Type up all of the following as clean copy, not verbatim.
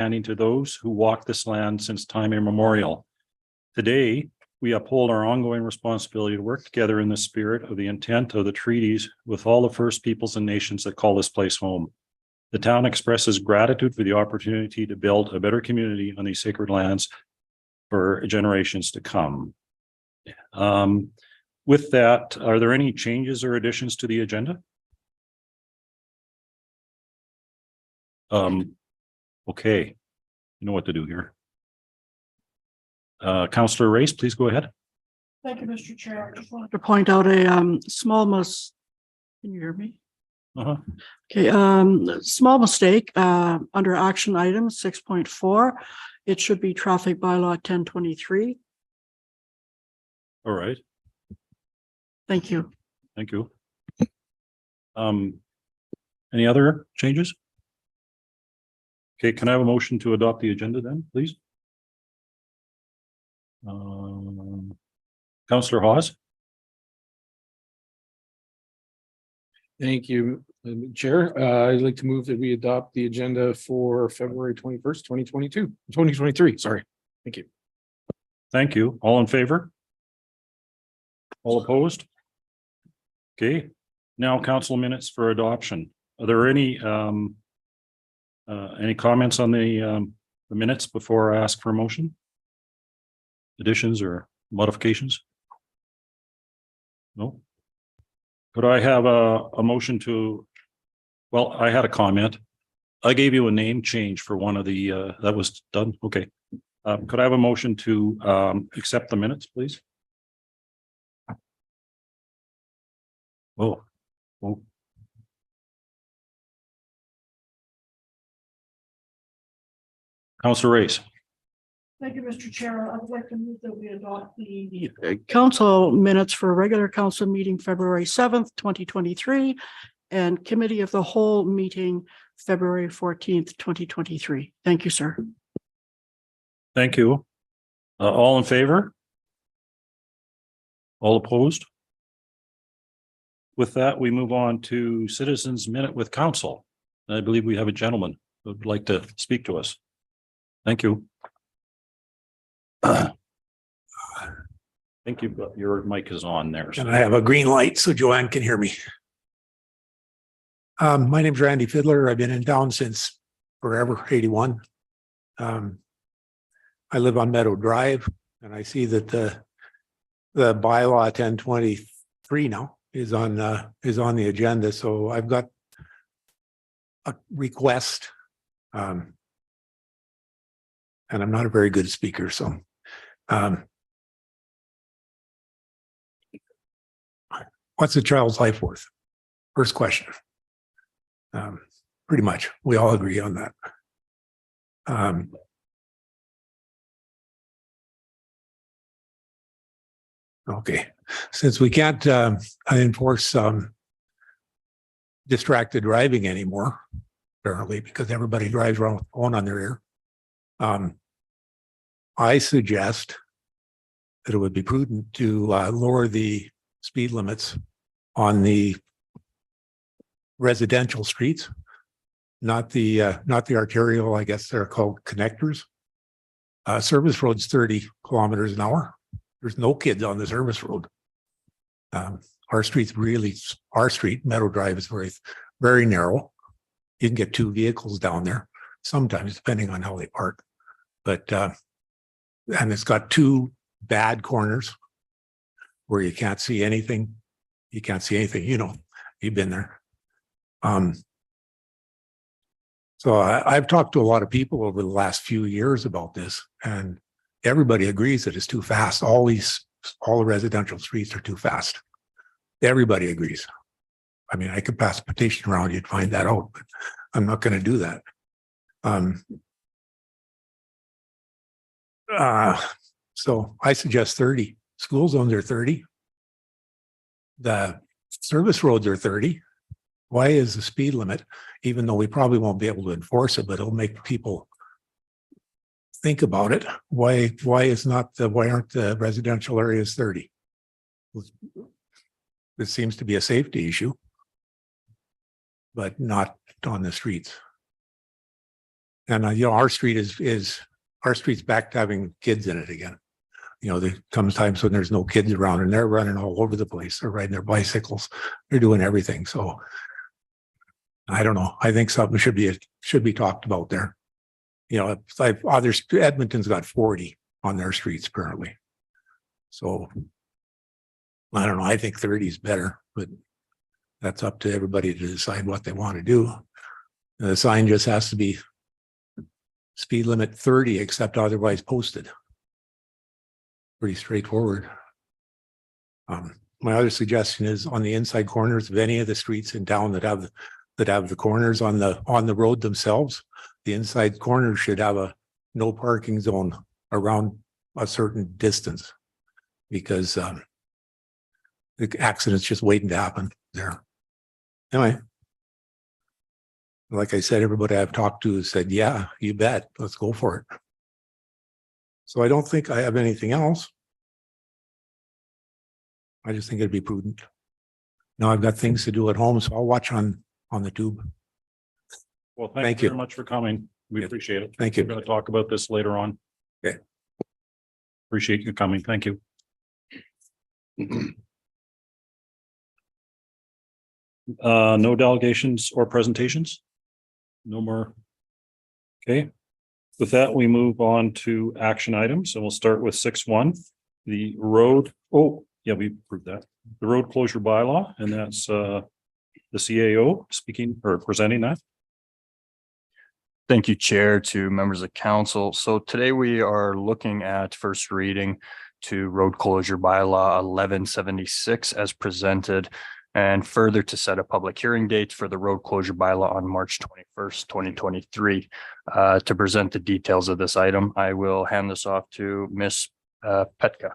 handing to those who walk this land since time immemorial. Today, we uphold our ongoing responsibility to work together in the spirit of the intent of the treaties with all the First Peoples and nations that call this place home. The town expresses gratitude for the opportunity to build a better community on these sacred lands for generations to come. With that, are there any changes or additions to the agenda? Okay, you know what to do here. Councillor Race, please go ahead. Thank you, Mr. Chair. I just wanted to point out a small can you hear me? Okay, small mistake under action item 6.4. It should be traffic bylaw 1023. All right. Thank you. Thank you. Any other changes? Okay, can I have a motion to adopt the agenda then, please? Councillor Hawes. Thank you, Chair. I'd like to move that we adopt the agenda for February 21st, 2023. Sorry. Thank you. Thank you. All in favor? All opposed? Okay, now council minutes for adoption. Are there any comments on the minutes before I ask for a motion? Additions or modifications? No? Could I have a motion to, well, I had a comment. I gave you a name change for one of the, that was done. Okay. Could I have a motion to accept the minutes, please? Oh. Councillor Race. Thank you, Mr. Chair. I'd like to move that we adopt the council minutes for regular council meeting February 7th, 2023 and committee of the whole meeting February 14th, 2023. Thank you, sir. Thank you. All in favor? All opposed? With that, we move on to citizens minute with council. I believe we have a gentleman who would like to speak to us. Thank you. I think you've got your mic is on there. And I have a green light so Joanne can hear me. My name's Randy Fiddler. I've been in town since forever, 81. I live on Meadow Drive, and I see that the bylaw 1023 now is on the agenda. So I've got a request, and I'm not a very good speaker, so what's a child's life worth? First question. Pretty much, we all agree on that. Okay, since we can't enforce distracted driving anymore, apparently, because everybody drives around with a phone on their ear, I suggest that it would be prudent to lower the speed limits on the residential streets, not the arterial. I guess they're called connectors. Service road's 30 kilometers an hour. There's no kids on the service road. Our street, Meadow Drive, is very, very narrow. You can get two vehicles down there sometimes, depending on how they park. But and it's got two bad corners where you can't see anything. You can't see anything. You know, you've been there. So I've talked to a lot of people over the last few years about this, and everybody agrees that it's too fast. All the residential streets are too fast. Everybody agrees. I mean, I could pass a petition around, you'd find that out, but I'm not going to do that. So I suggest 30. School zones are 30. The service roads are 30. Why is the speed limit, even though we probably won't be able to enforce it, but it'll make people think about it. Why aren't the residential areas 30? It seems to be a safety issue, but not on the streets. And you know, our street's back to having kids in it again. You know, there comes times when there's no kids around and they're running all over the place. They're riding their bicycles. They're doing everything. So I don't know. I think something should be talked about there. You know, it's like Edmonton's got 40 on their streets currently. So I don't know. I think 30 is better, but that's up to everybody to decide what they want to do. The sign just has to be speed limit 30, except otherwise posted. Pretty straightforward. My other suggestion is on the inside corners of any of the streets in town that have the corners on the road themselves, the inside corners should have a no parking zone around a certain distance, because the accident's just waiting to happen there. Anyway, like I said, everybody I've talked to said, yeah, you bet, let's go for it. So I don't think I have anything else. I just think it'd be prudent. Now I've got things to do at home, so I'll watch on the tube. Well, Thank thank you. you very much for coming. We appreciate it. Thank you. We're going to talk about this later on. Okay. Appreciate you coming. Thank you. No delegations or presentations? No more. Okay. With that, we move on to action items, and we'll start with 6.1, the road. Oh, yeah, we approved that. The road closure bylaw, and that's the CAO speaking or presenting that. Thank you, Chair, to members of council. So today we are looking at first reading to road closure bylaw 1176 as presented, and further to set a public hearing date for the road closure bylaw on March 21st, 2023. To present the details of this item, I will hand this off to Ms. Petka.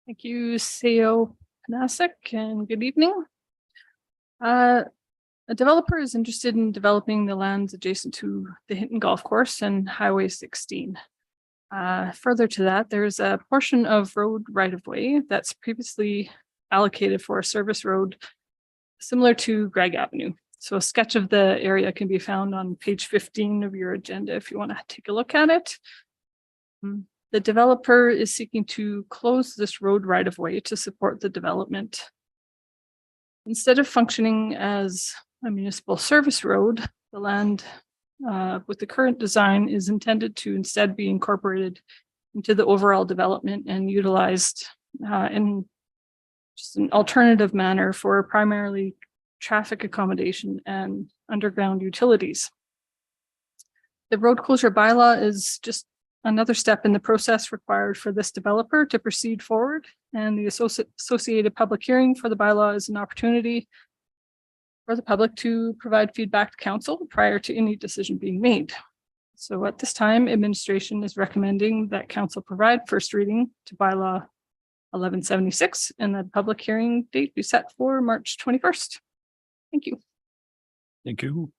Thank you, CEO Panasic, and good evening. A developer is interested in developing the lands adjacent to the Hinton Golf Course and Highway 16. Further to that, there's a portion of road right-of-way that's previously allocated for a service road similar to Gregg Avenue. So a sketch of the area can be found on page 15 of your agenda if you want to take a look at it. The developer is seeking to close this road right-of-way to support the development. Instead of functioning as a municipal service road, the land with the current design is intended to instead be incorporated into the overall development and utilized in just an alternative manner for primarily traffic accommodation and underground utilities. The road closure bylaw is just another step in the process required for this developer to proceed forward, and the associated public hearing for the bylaw is an opportunity for the public to provide feedback to council prior to any decision being made. So at this time, administration is recommending that council provide first reading to bylaw 1176 and the public hearing date be set for March 21st. Thank you. Thank you.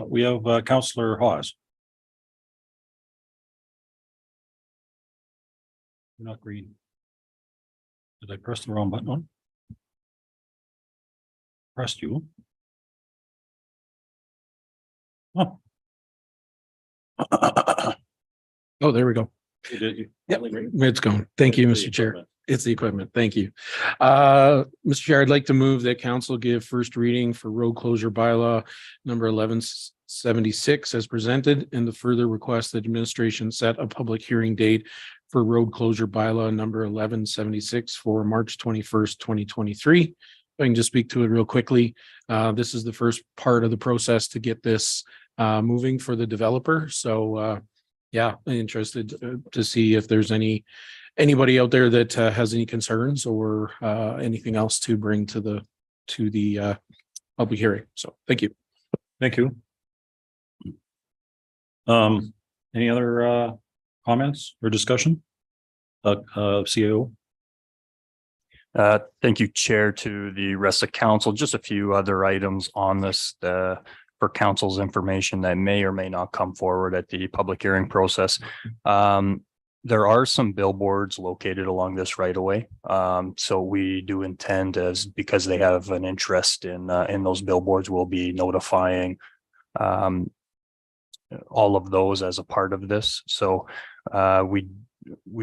We have Councillor Hawes. You're not green. Did I press the wrong button on? Pressed you. Oh. Oh, there we go. You did, you- Yep, it's going. Thank you, It's the Mr. Chair. equipment. It's the equipment. Thank you. Mr. Chair, I'd like to move that council give first reading for road closure bylaw number 1176 as presented, and the further request that administration set a public hearing date for road closure bylaw number 1176 for March 21st, 2023. If I can just speak to it real quickly. This is the first part of the process to get this moving for the developer. So yeah, I'm interested to see if there's anybody out there that has any concerns or anything else to bring to the public hearing. So thank you. Thank you. Any other comments or discussion? CAO? Thank you, Chair, to the rest of council. Just a few other items on this for council's information that may or may not come forward at the public hearing process. There are some billboards located along this right of way. So we do intend because they have an interest in those billboards, we'll be notifying all of those as a part of this. So we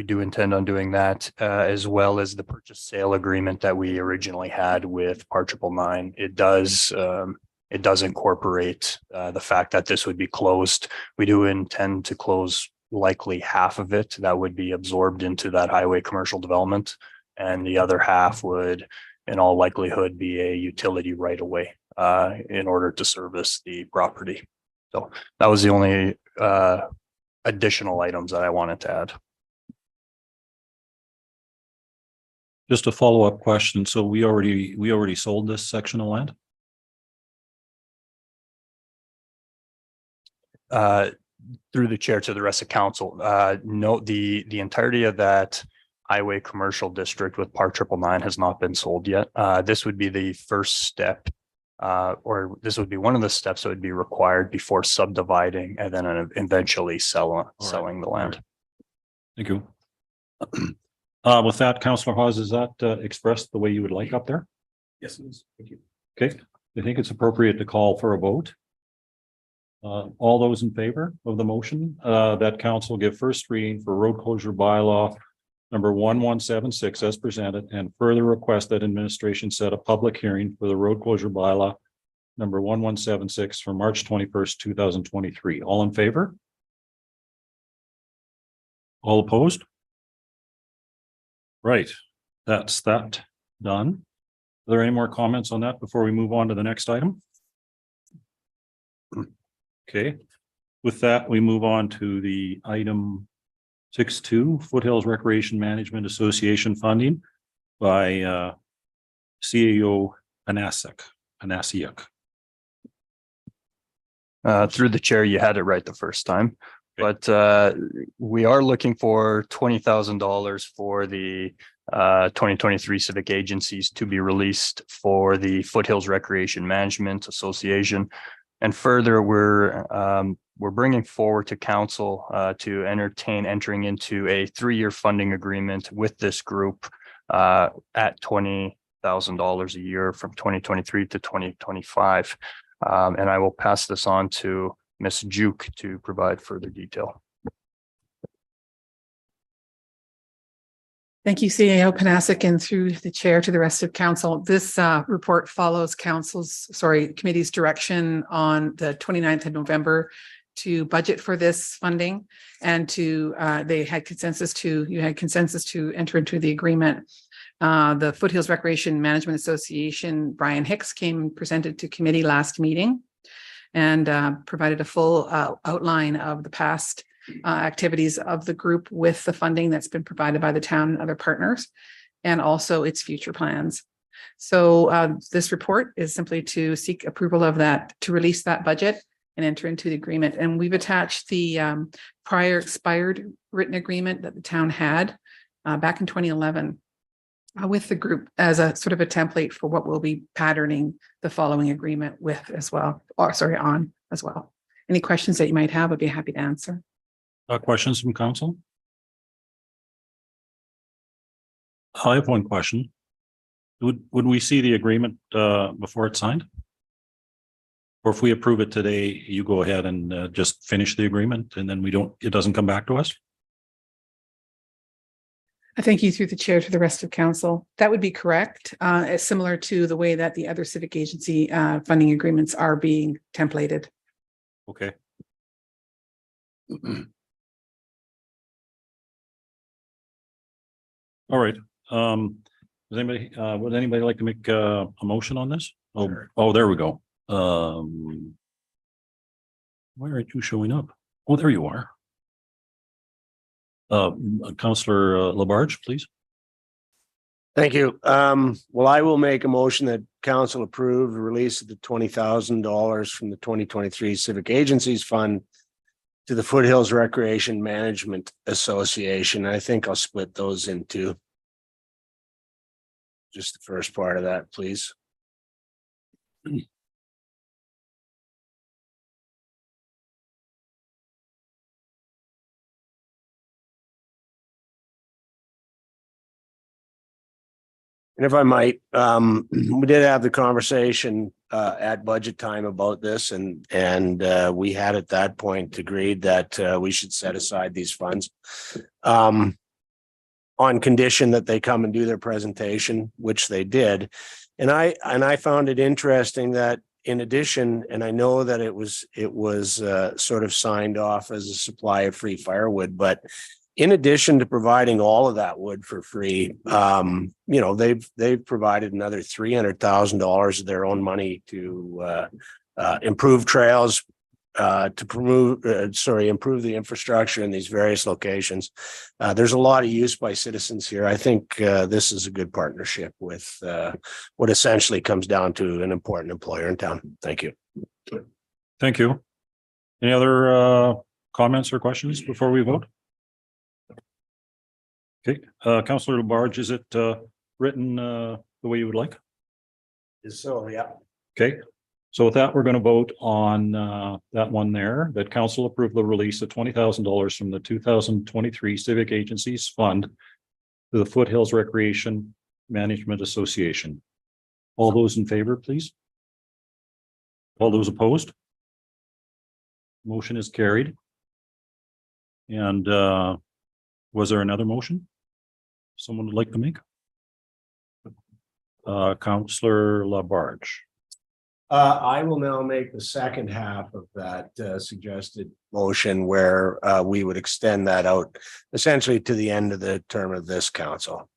do intend on doing that, as well as the purchase sale agreement that we originally had with Par 999. It does incorporate the fact that this would be closed. We do intend to close likely half of it that would be absorbed into that highway commercial development. And the other half would, in all likelihood, be a utility right away in order to service the property. So that was the only additional items that I wanted to add. Just a follow-up question. So we already sold this section of land? Through the chair to the rest of council, no, the entirety of that highway commercial district with Par 999 has not been sold yet. This would be the first step, or this would be one of the steps that would be required before subdividing and then eventually selling the land. Thank you. With that, Councillor Hawes, is that expressed the way you would like up there? Yes, it is. Thank you. Okay, I think it's appropriate to call for a vote. All those in favor of the motion that council give first reading for road closure bylaw number 1176 as presented, and further request that administration set a public hearing for the road closure bylaw number 1176 for March 21st, 2023. All in favor? All opposed? Right, that's that done. Are there any more comments on that before we move on to the next item? Okay, with that, we move on to the item 6.2 Foothills Recreation Management Association funding by CEO Panasiuk. Through the chair, you had it right the first time, but we are looking for $20,000 for the 2023 civic agencies to be released for the Foothills Recreation Management Association. And further, we're bringing forward to council to entertain entering into a 3-year funding agreement with this group at $20,000 a year from 2023 to 2025. And I will pass this on to Ms. Juke to provide further detail. Thank you, CEO Panasiuk, and through the chair to the rest of council. This report follows committee's direction on the 29th of November to budget for this funding, and you had consensus to enter into the agreement. The Foothills Recreation Management Association, Brian Hicks, came and presented to committee last meeting and provided a full outline of the past activities of the group with the funding that's been provided by the town and other partners, and also its future plans. So this report is simply to seek approval of that, to release that budget and enter into the agreement. And we've attached the prior expired written agreement that the town had back in 2011 with the group as a sort of a template for what we'll be patterning the following agreement with as well, on as well. Any questions that you might have, I'd be happy to answer. Questions from council? I have one question. Would we see the agreement before it's signed? Or if we approve it today, you go ahead and just finish the agreement and then it doesn't come back to us? I thank you through the chair to the rest of council. That would be correct. It's similar to the way that the other civic agency funding agreements are being templated. Okay. All right. Would anybody like to make a motion on this? Oh, there we go. Why aren't you showing up? Oh, there you are. Councillor Labarge, please. Thank you. Well, I will make a motion that council approve the release of the $20,000 from the 2023 Civic Agencies Fund to the Foothills Recreation Management Association. I think I'll split those into just the first part of that, please. And if I might, we did have the conversation at budget time about this, and we had at that point agreed that we should set aside these funds on condition that they come and do their presentation, which they did. And I found it interesting that in addition, and I know that it was sort of signed off as a supply of free firewood, but in addition to providing all of that wood for free, they've provided another $300,000 of their own money to improve trails, to improve the infrastructure in these various locations. There's a lot of use by citizens here. I think this is a good partnership with what essentially comes down to an important employer in town. Thank you. Thank you. Any other comments or questions before we vote? Okay, Councillor Labarge, is it written the way you would like? So, yeah. Okay, so with that, we're going to vote on that one there, that council approve the release of $20,000 from the 2023 Civic Agencies Fund to the Foothills Recreation Management Association. All those in favor, please. All those opposed? Motion is carried. And was there another motion someone would like to make? Councillor Labarge. I will now make the second half of that suggested motion where we would extend that out essentially to the end of the term of this council.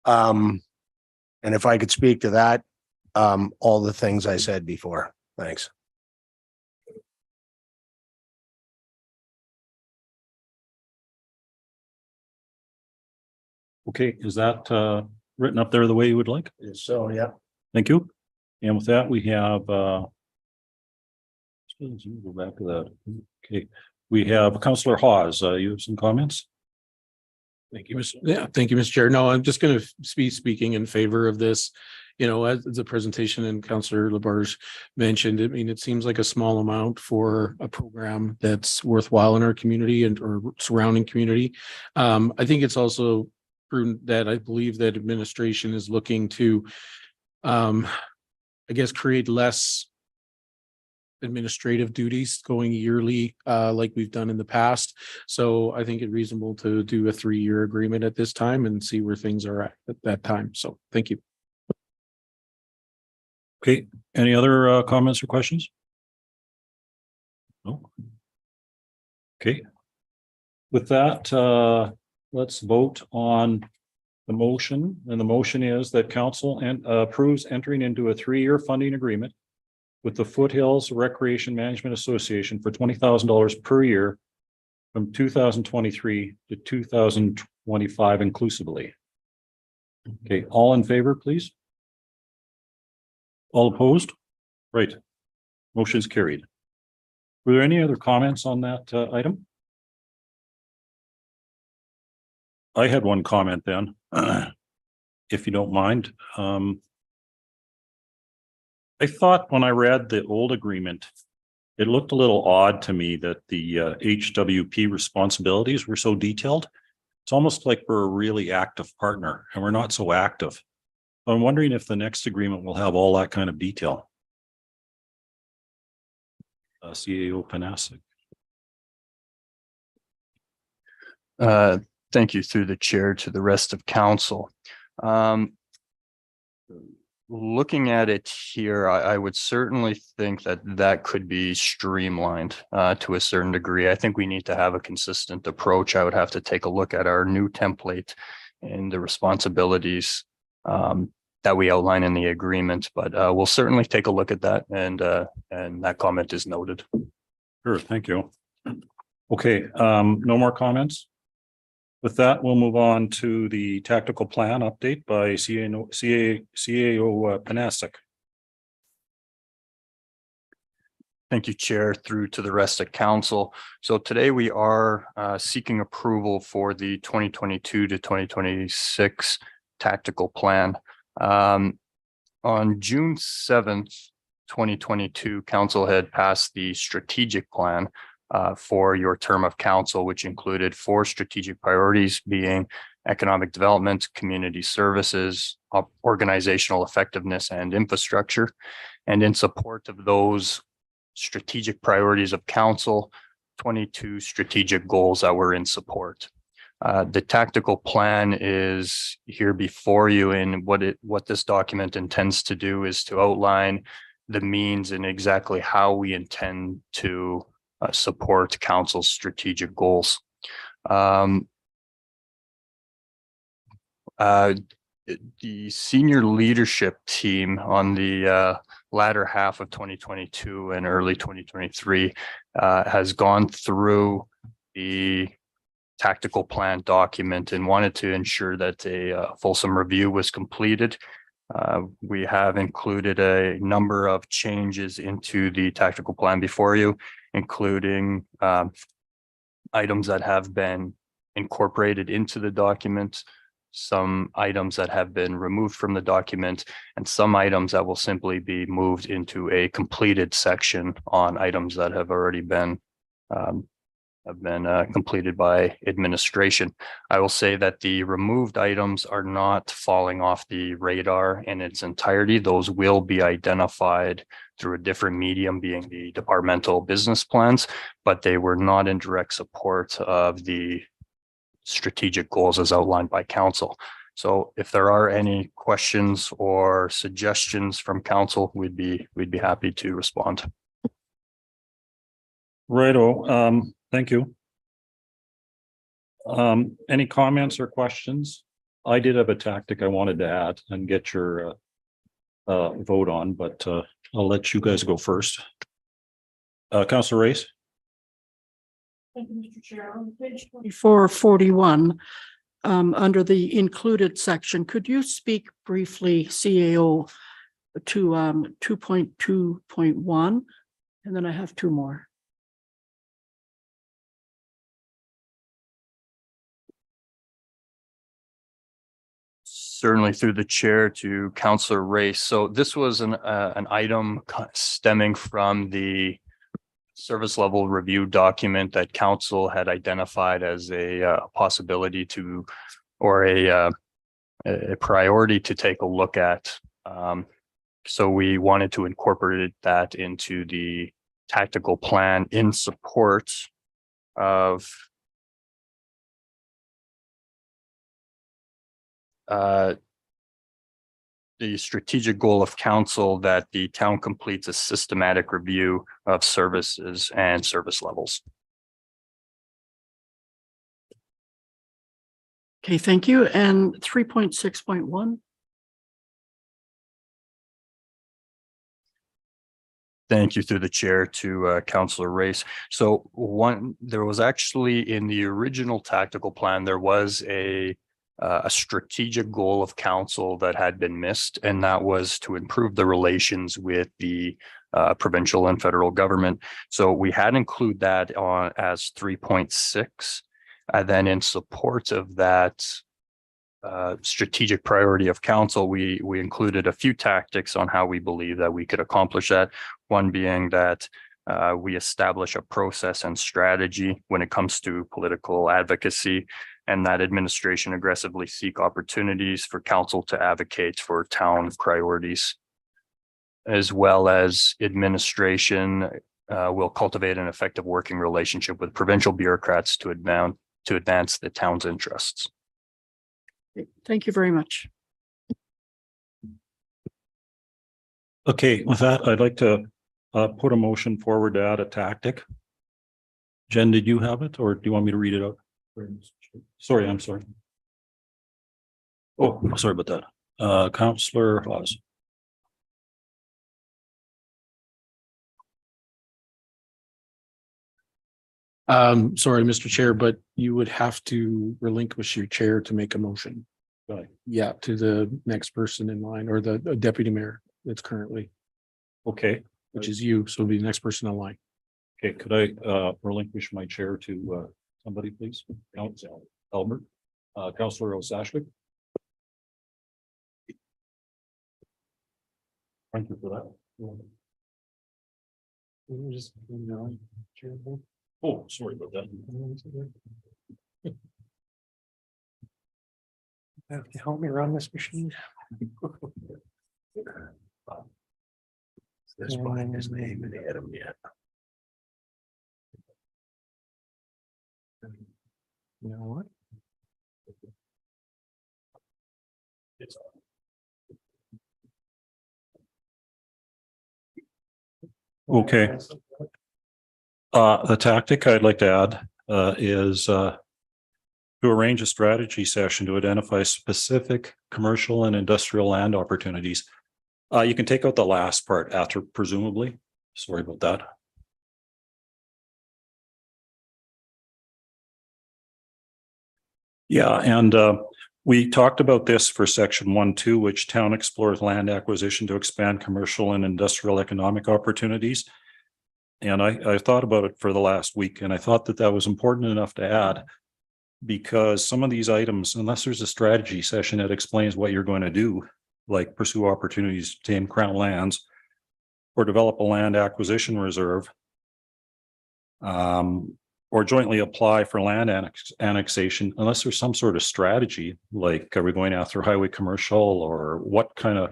And if I could speak to that, all the things I said before. Thanks. Okay, is that written up there the way you would like? So, yeah. Thank you. And with that, we have go back to that. Okay, we have Councillor Hawes. You have some comments? Thank you, Mr. Chair. No, I'm just going to be speaking in favor of this. You know, as the presentation and Councillor Labarge mentioned, I mean, it seems like a small amount for a program that's worthwhile in our community and or surrounding community. I think it's also prudent that I believe that administration is looking to, I guess, create less administrative duties going yearly, like we've done in the past. So I think it's reasonable to do a 3-year agreement at this time and see where things are at that time. So thank you. Okay, any other comments or questions? No. Okay. With that, let's vote on the motion. And the motion is that council approves entering into a 3-year funding agreement with the Foothills Recreation Management Association for $20,000 per year from 2023 to 2025 inclusively. Okay, all in favor, please? All opposed? Right. Motion's carried. Were there any other comments on that item? I had one comment then, if you don't mind. I thought when I read the old agreement, it looked a little odd to me that the HWP responsibilities were so detailed. It's almost like we're a really active partner and we're not so active. I'm wondering if the next agreement will have all that kind of detail. CAO Panasic. Thank you through the chair to the rest of council. Looking at it here, I would certainly think that that could be streamlined to a certain degree. I think we need to have a consistent approach. I would have to take a look at our new template and the responsibilities that we outline in the agreement, but we'll certainly take a look at that, and that comment is noted. Sure, thank you. Okay, no more comments. With that, we'll move on to the tactical plan update by CAO Panasic. Thank you, Chair, through to the rest of council. So today we are seeking approval for the 2022 to 2026 tactical plan. On June 7th, 2022, council had passed the strategic plan for your term of council, which included 4 strategic priorities being economic development, community services, organizational effectiveness and infrastructure. And in support of those strategic priorities of council, 22 strategic goals that were in support. The tactical plan is here before you, and what this document intends to do is to outline the means and exactly how we intend to support council's strategic goals. The senior leadership team on the latter half of 2022 and early 2023 has gone through the tactical plan document and wanted to ensure that a fulsome review was completed. We have included a number of changes into the tactical plan before you, including items that have been incorporated into the document, some items that have been removed from the document, and some items that will simply be moved into a completed section on items that have already been completed by administration. I will say that the removed items are not falling off the radar in its entirety. Those will be identified through a different medium, being the departmental business plans, but they were not in direct support of the strategic goals as outlined by council. So if there are any questions or suggestions from council, we'd be happy to respond. Righto, thank you. Any comments or questions? I did have a tactic I wanted to add and get your vote on, but I'll let you guys go first. Councillor Race. Thank you, Mr. Chair. On page 2441, under the included section, could you speak briefly, CAO, to 2.2.1? And then I have two more. Certainly through the chair to Councillor Race. So this was an item stemming from the service level review document that council had identified as a possibility to, or a priority to take a look at. So we wanted to incorporate that into the tactical plan in support of the strategic goal of council that the town completes a systematic review of services and service levels. Okay, thank you. And 3.6.1. Thank you through the chair to Councillor Race. So there was actually in the original tactical plan, there was a strategic goal of council that had been missed, and that was to improve the relations with the provincial and federal government. So we had included that on as 3.6, and then in support of that strategic priority of council, we included a few tactics on how we believe that we could accomplish that. One being that we establish a process and strategy when it comes to political advocacy, and that administration aggressively seek opportunities for council to advocate for town priorities, as well as administration will cultivate an effective working relationship with provincial bureaucrats to advance the town's interests. Thank you very much. Okay, with that, I'd like to put a motion forward to add a tactic. Jen, did you have it, or do you want me to read it out? Sorry, I'm sorry. Oh, sorry about that. Councillor Hawes. Sorry, Mr. Chair, but you would have to relinquish your chair to make a motion. Right. Yeah, to the next person in line, or the deputy mayor that's currently, Okay, which is you, so it'll be the next person in line. okay, could I relinquish my chair to somebody, please? Councillor Albert, Councillor Osashlik. Thank you for that. Oh, sorry about that. Have to help me run this machine. This behind his name and hit him yet. You know what? Okay. The tactic I'd like to add is to arrange a strategy session to identify specific commercial and industrial land opportunities. You can take out the last part after, presumably. Sorry about that. Yeah, and we talked about this for section 1.2, which town explores land acquisition to expand commercial and industrial economic opportunities. And I thought about it for the last week, and I thought that that was important enough to add, because some of these items, unless there's a strategy session that explains what you're going to do, like pursue opportunities to tame crown lands or develop a land acquisition reserve, or jointly apply for land annexation, unless there's some sort of strategy, like are we going after highway commercial, or what kind of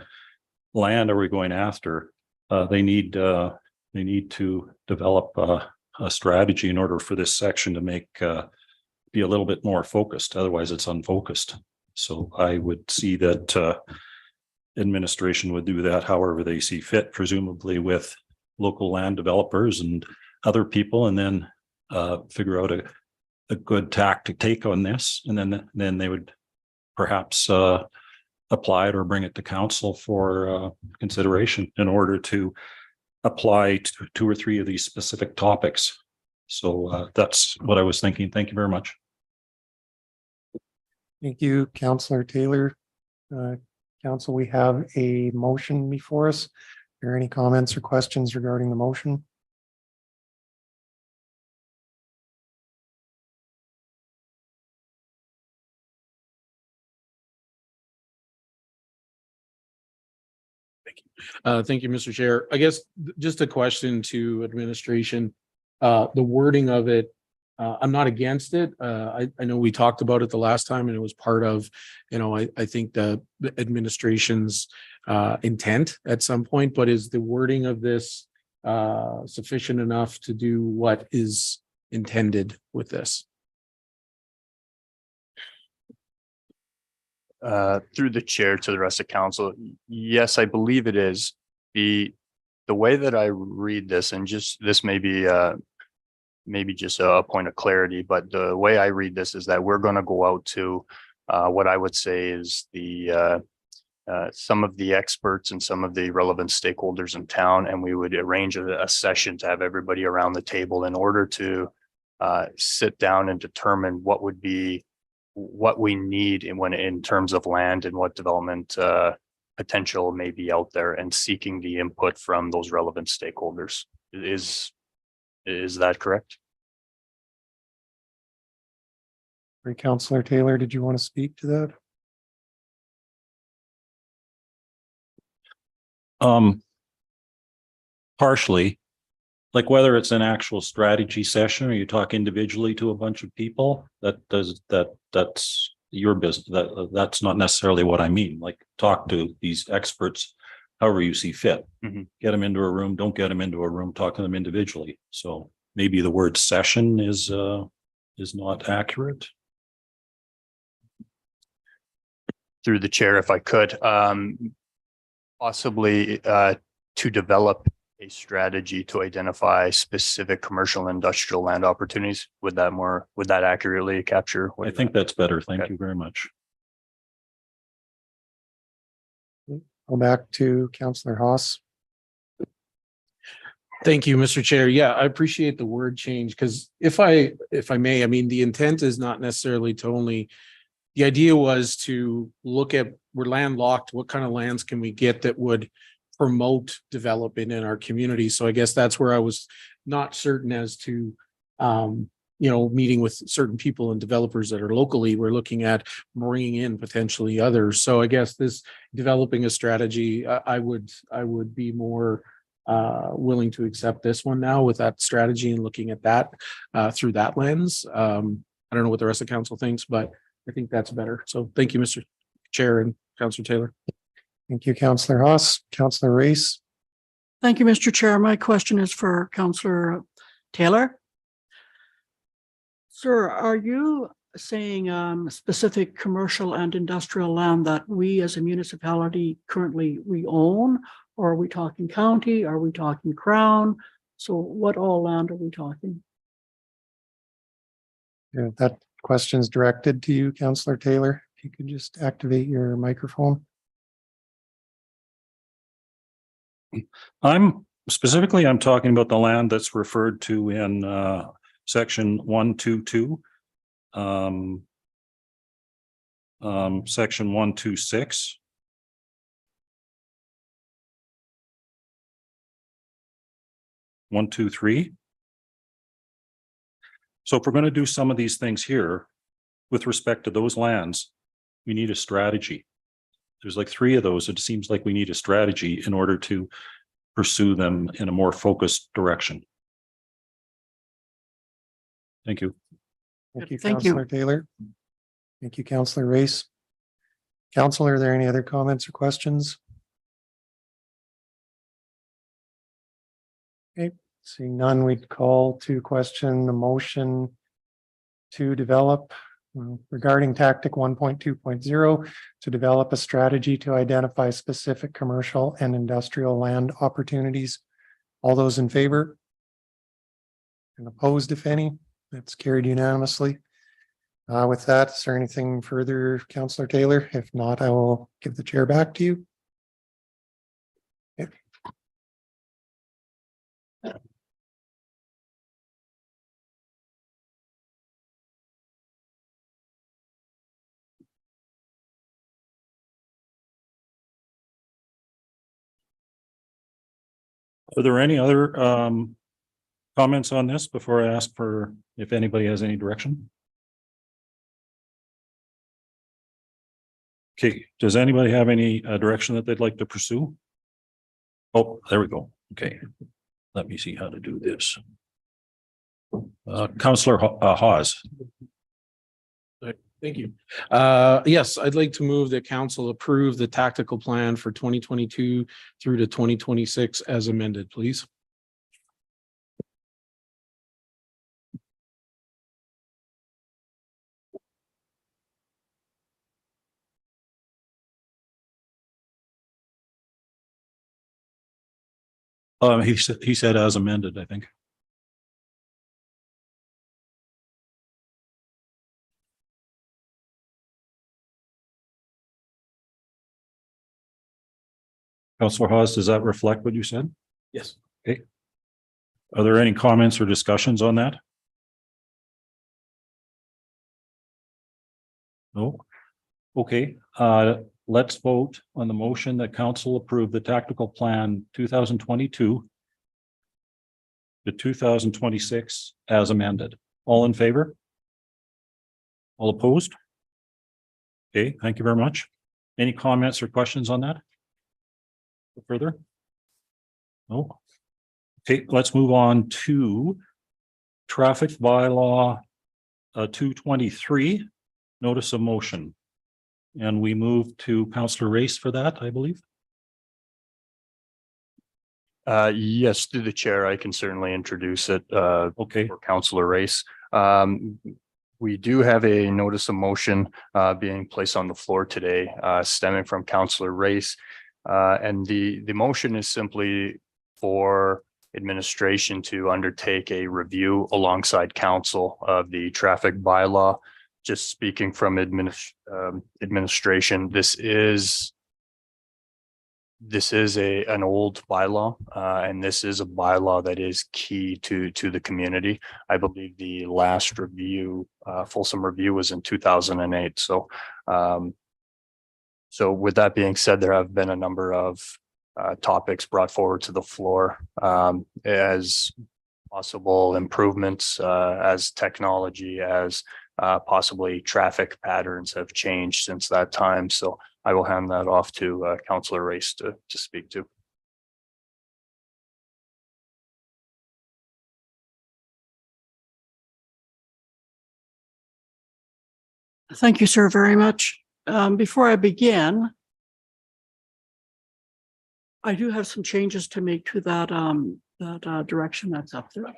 land are we going after? They need to develop a strategy in order for this section to make be a little bit more focused. Otherwise, it's unfocused. So I would see that administration would do that however they see fit, presumably with local land developers and other people, and then figure out a good tack to take on this, and then they would perhaps apply it or bring it to council for consideration in order to apply to 2 or 3 of these specific topics. So that's what I was thinking. Thank you very much. Thank you, Councillor Taylor. Council, we have a motion before us. Are there any comments or questions regarding the motion? Thank you, Mr. Chair. I guess just a question to administration. The wording of it, I'm not against it. I know we talked about it the last time and it was part of, I think the administration's intent at some point, but is the wording of this sufficient enough to do what is intended with this? Through the chair to the rest of council, yes, I believe it is. The way that I read this, and just this may be maybe just a point of clarity, but the way I read this is that we're going to go out to what I would say is the some of the experts and some of the relevant stakeholders in town, and we would arrange a session to have everybody around the table in order to sit down and determine what would be what we need in terms of land and what development potential may be out there, and seeking the input from those relevant stakeholders. Is that correct? Great, Councillor Taylor, did you want to speak to that? Partially, like whether it's an actual strategy session or you talk individually to a bunch of people, that's your business. That's not necessarily what I mean. Like, talk to these experts however you see fit. Get them into a room, don't get them into a room, talk to them individually. So maybe the word session is not accurate. Through the chair, if I could, possibly to develop a strategy to identify specific commercial and industrial land opportunities. Would that accurately capture? I think that's better. Thank you very much. Go back to Councillor Haas. Thank you, Mr. Chair. Yeah, I appreciate the word change, because if I may, I mean, the intent is not necessarily to only, the idea was to look at, we're landlocked, what kind of lands can we get that would promote development in our community? So I guess that's where I was not certain as to, meeting with certain people and developers that are locally, we're looking at bringing in potentially others. So I guess this developing a strategy, I would be more willing to accept this one now with that strategy and looking at that through that lens. I don't know what the rest of council thinks, but I think that's better. So thank you, Mr. Chair and Councillor Taylor. Thank you, Councillor Haas. Councillor Race. Thank you, Mr. Chair. My question is for Councillor Taylor. Sir, are you saying specific commercial and industrial land that we as a municipality currently we own? Or are we talking county? Are we talking crown? So what all land are we talking? Yeah, that question's directed to you, Councillor Taylor. If you could just activate your microphone. I'm talking about the land that's referred to in section 122. Section 126. One, two, three. So if we're going to do some of these things here with respect to those lands, we need a strategy. There's like 3 of those. It seems like we need a strategy in order to pursue them in a more focused direction. Thank you. Thank you, Thank you. Councillor Taylor. Thank you, Councillor Race. Councillor, are there any other comments or questions? Okay, seeing none, we'd call to question the motion to develop regarding tactic 1.2.0 to develop a strategy to identify specific commercial and industrial land opportunities. All those in favor? And opposed, if any? That's carried unanimously. With that, is there anything further, Councillor Taylor? If not, I will give the chair back to you. Okay. Are there any other comments on this before I ask for if anybody has any direction? Okay, does anybody have any direction that they'd like to pursue? Oh, there we go. Okay, let me see how to do this. Councillor Hawes. Thank you. Yes, I'd like to move that council approve the tactical plan for 2022 through to 2026 as amended, please. He said as amended, I think. Councillor Hawes, does that reflect what you said? Yes. Okay. Are there any comments or discussions on that? No? Okay, let's vote on the motion that council approve the tactical plan 2022 to 2026 as amended. All in favor? All opposed? Okay, thank you very much. Any comments or questions on that? Further? No? Okay, let's move on to traffic bylaw 223, notice of motion. And we move to Councillor Race for that, I believe. Yes, through the chair, I can certainly introduce it Okay, for Councillor Race. We do have a notice of motion being placed on the floor today, stemming from Councillor Race. And the motion is simply for administration to undertake a review alongside council of the traffic bylaw. Just speaking from administration, this is an old bylaw, and this is a bylaw that is key to the community. I believe the last review, fulsome review, was in 2008. So with that being said, there have been a number of topics brought forward to the floor as possible improvements, as technology, as possibly traffic patterns have changed since that time. So I will hand that off to Councillor Race to speak to. Thank you, sir, very much. before I begin, I do have some changes to make to that, direction that's up there.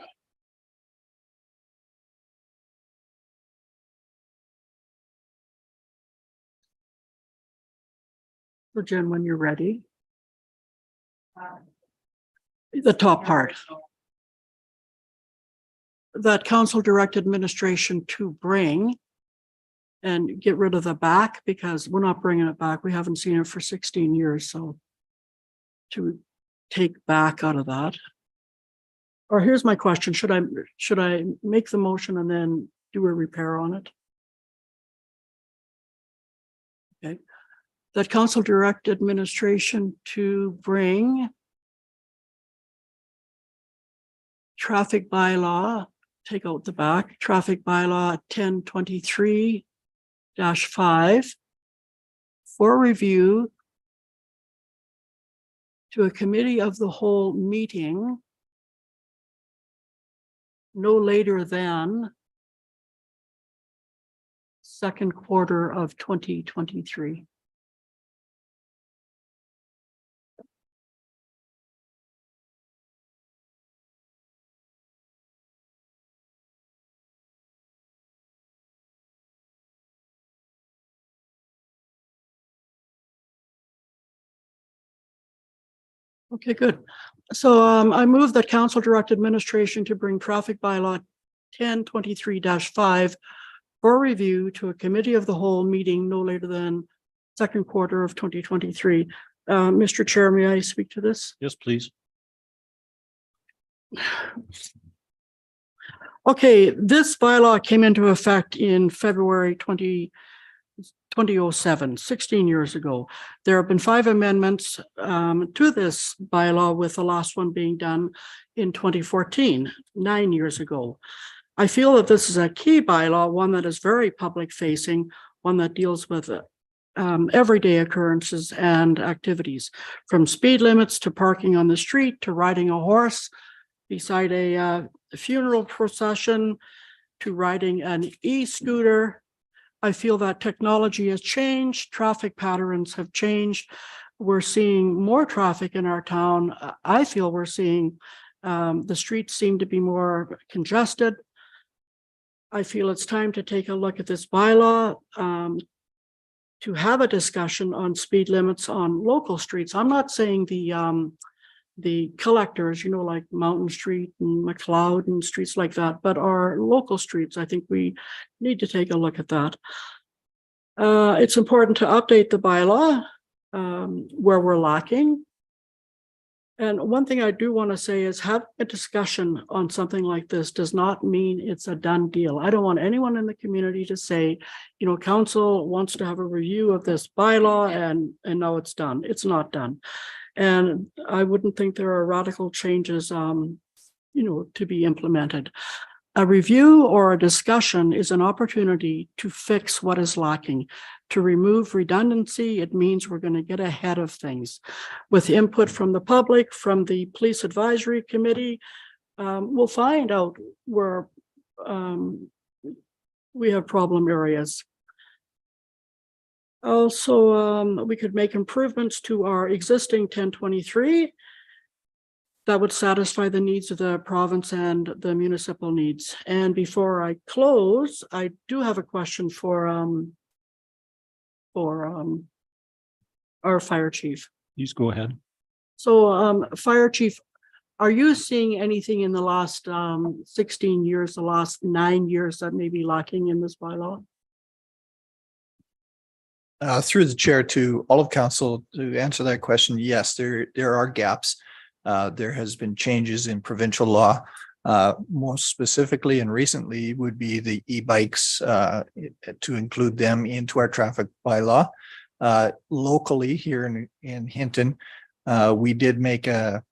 So Jen, when you're ready. The top part. That council direct administration to bring and get rid of the back, because we're not bringing it back. We haven't seen it for 16 years, so to take back out of that. Or here's my question, should I make the motion and then do a repair on it? Okay. That council direct administration to bring traffic bylaw, take out the back, traffic bylaw 1023-5 for review to a committee of the whole meeting no later than second quarter of 2023. Okay, good. So I move that council direct administration to bring traffic bylaw 1023-5 for review to a committee of the whole meeting no later than second quarter of 2023. Mr. Chair, may I speak to this? Yes, please. Okay, this bylaw came into effect in February 2007, 16 years ago. There have been 5 amendments to this bylaw, with the last one being done in 2014, 9 years ago. I feel that this is a key bylaw, one that is very public facing, one that deals with everyday occurrences and activities, from speed limits to parking on the street to riding a horse beside a funeral procession to riding an e-scooter. I feel that technology has changed, traffic patterns have changed. We're seeing more traffic in our town. I feel we're seeing the streets seem to be more congested. I feel it's time to take a look at this bylaw, to have a discussion on speed limits on local streets. I'm not saying the collectors, you know, like Mountain Street and McLeod and streets like that, but our local streets, I think we need to take a look at that. It's important to update the bylaw where we're lacking. And one thing I do want to say is having a discussion on something like this does not mean it's a done deal. I don't want anyone in the community to say, you know, council wants to have a review of this bylaw and now it's done. It's not done. And I wouldn't think there are radical changes, you know, to be implemented. A review or a discussion is an opportunity to fix what is lacking, to remove redundancy. It means we're going to get ahead of things. With input from the public, from the Police Advisory Committee, we'll find out where we have problem areas. Also, we could make improvements to our existing 1023 that would satisfy the needs of the province and the municipal needs. And before I close, I do have a question for our fire chief. Please go ahead. So, fire chief, are you seeing anything in the last 16 years, the last 9 years that may be lacking in this bylaw? Through the chair to all of council, to answer that question, yes, there are gaps. There has been changes in provincial law, most specifically and recently would be the e-bikes, to include them into our traffic bylaw. Locally here in Hinton, we did make an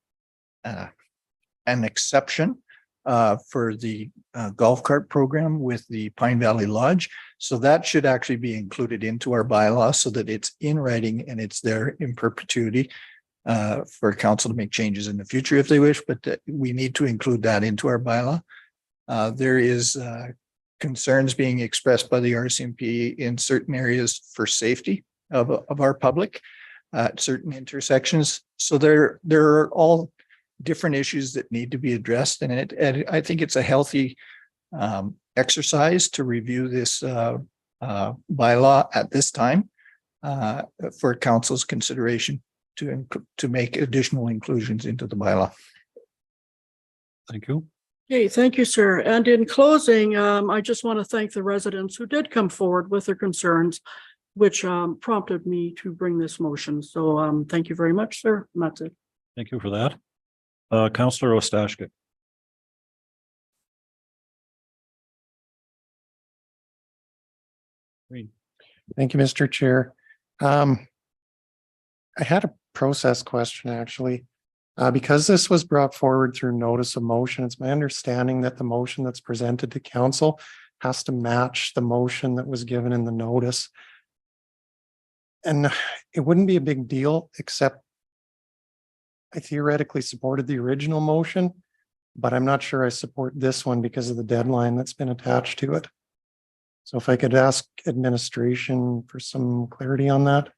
exception for the golf cart program with the Pine Valley Lodge. So that should actually be included into our bylaw so that it's in writing and it's there in perpetuity for council to make changes in the future if they wish, but we need to include that into our bylaw. There is concerns being expressed by the RCMP in certain areas for safety of our public at certain intersections. So there are all different issues that need to be addressed, and I think it's a healthy exercise to review this bylaw at this time for council's consideration to make additional inclusions into the bylaw. Thank you. Okay, thank you, sir. And in closing, I just want to thank the residents who did come forward with their concerns, which prompted me to bring this motion. So thank you very much, sir. And that's it. Thank you for that. Councillor Ostashko. Thank you, Mr. Chair. I had a process question, actually. Because this was brought forward through notice of motion, it's my understanding that the motion that's presented to council has to match the motion that was given in the notice. And it wouldn't be a big deal, except I theoretically supported the original motion, but I'm not sure I support this one because of the deadline that's been attached to it. So if I could ask administration for some clarity on that.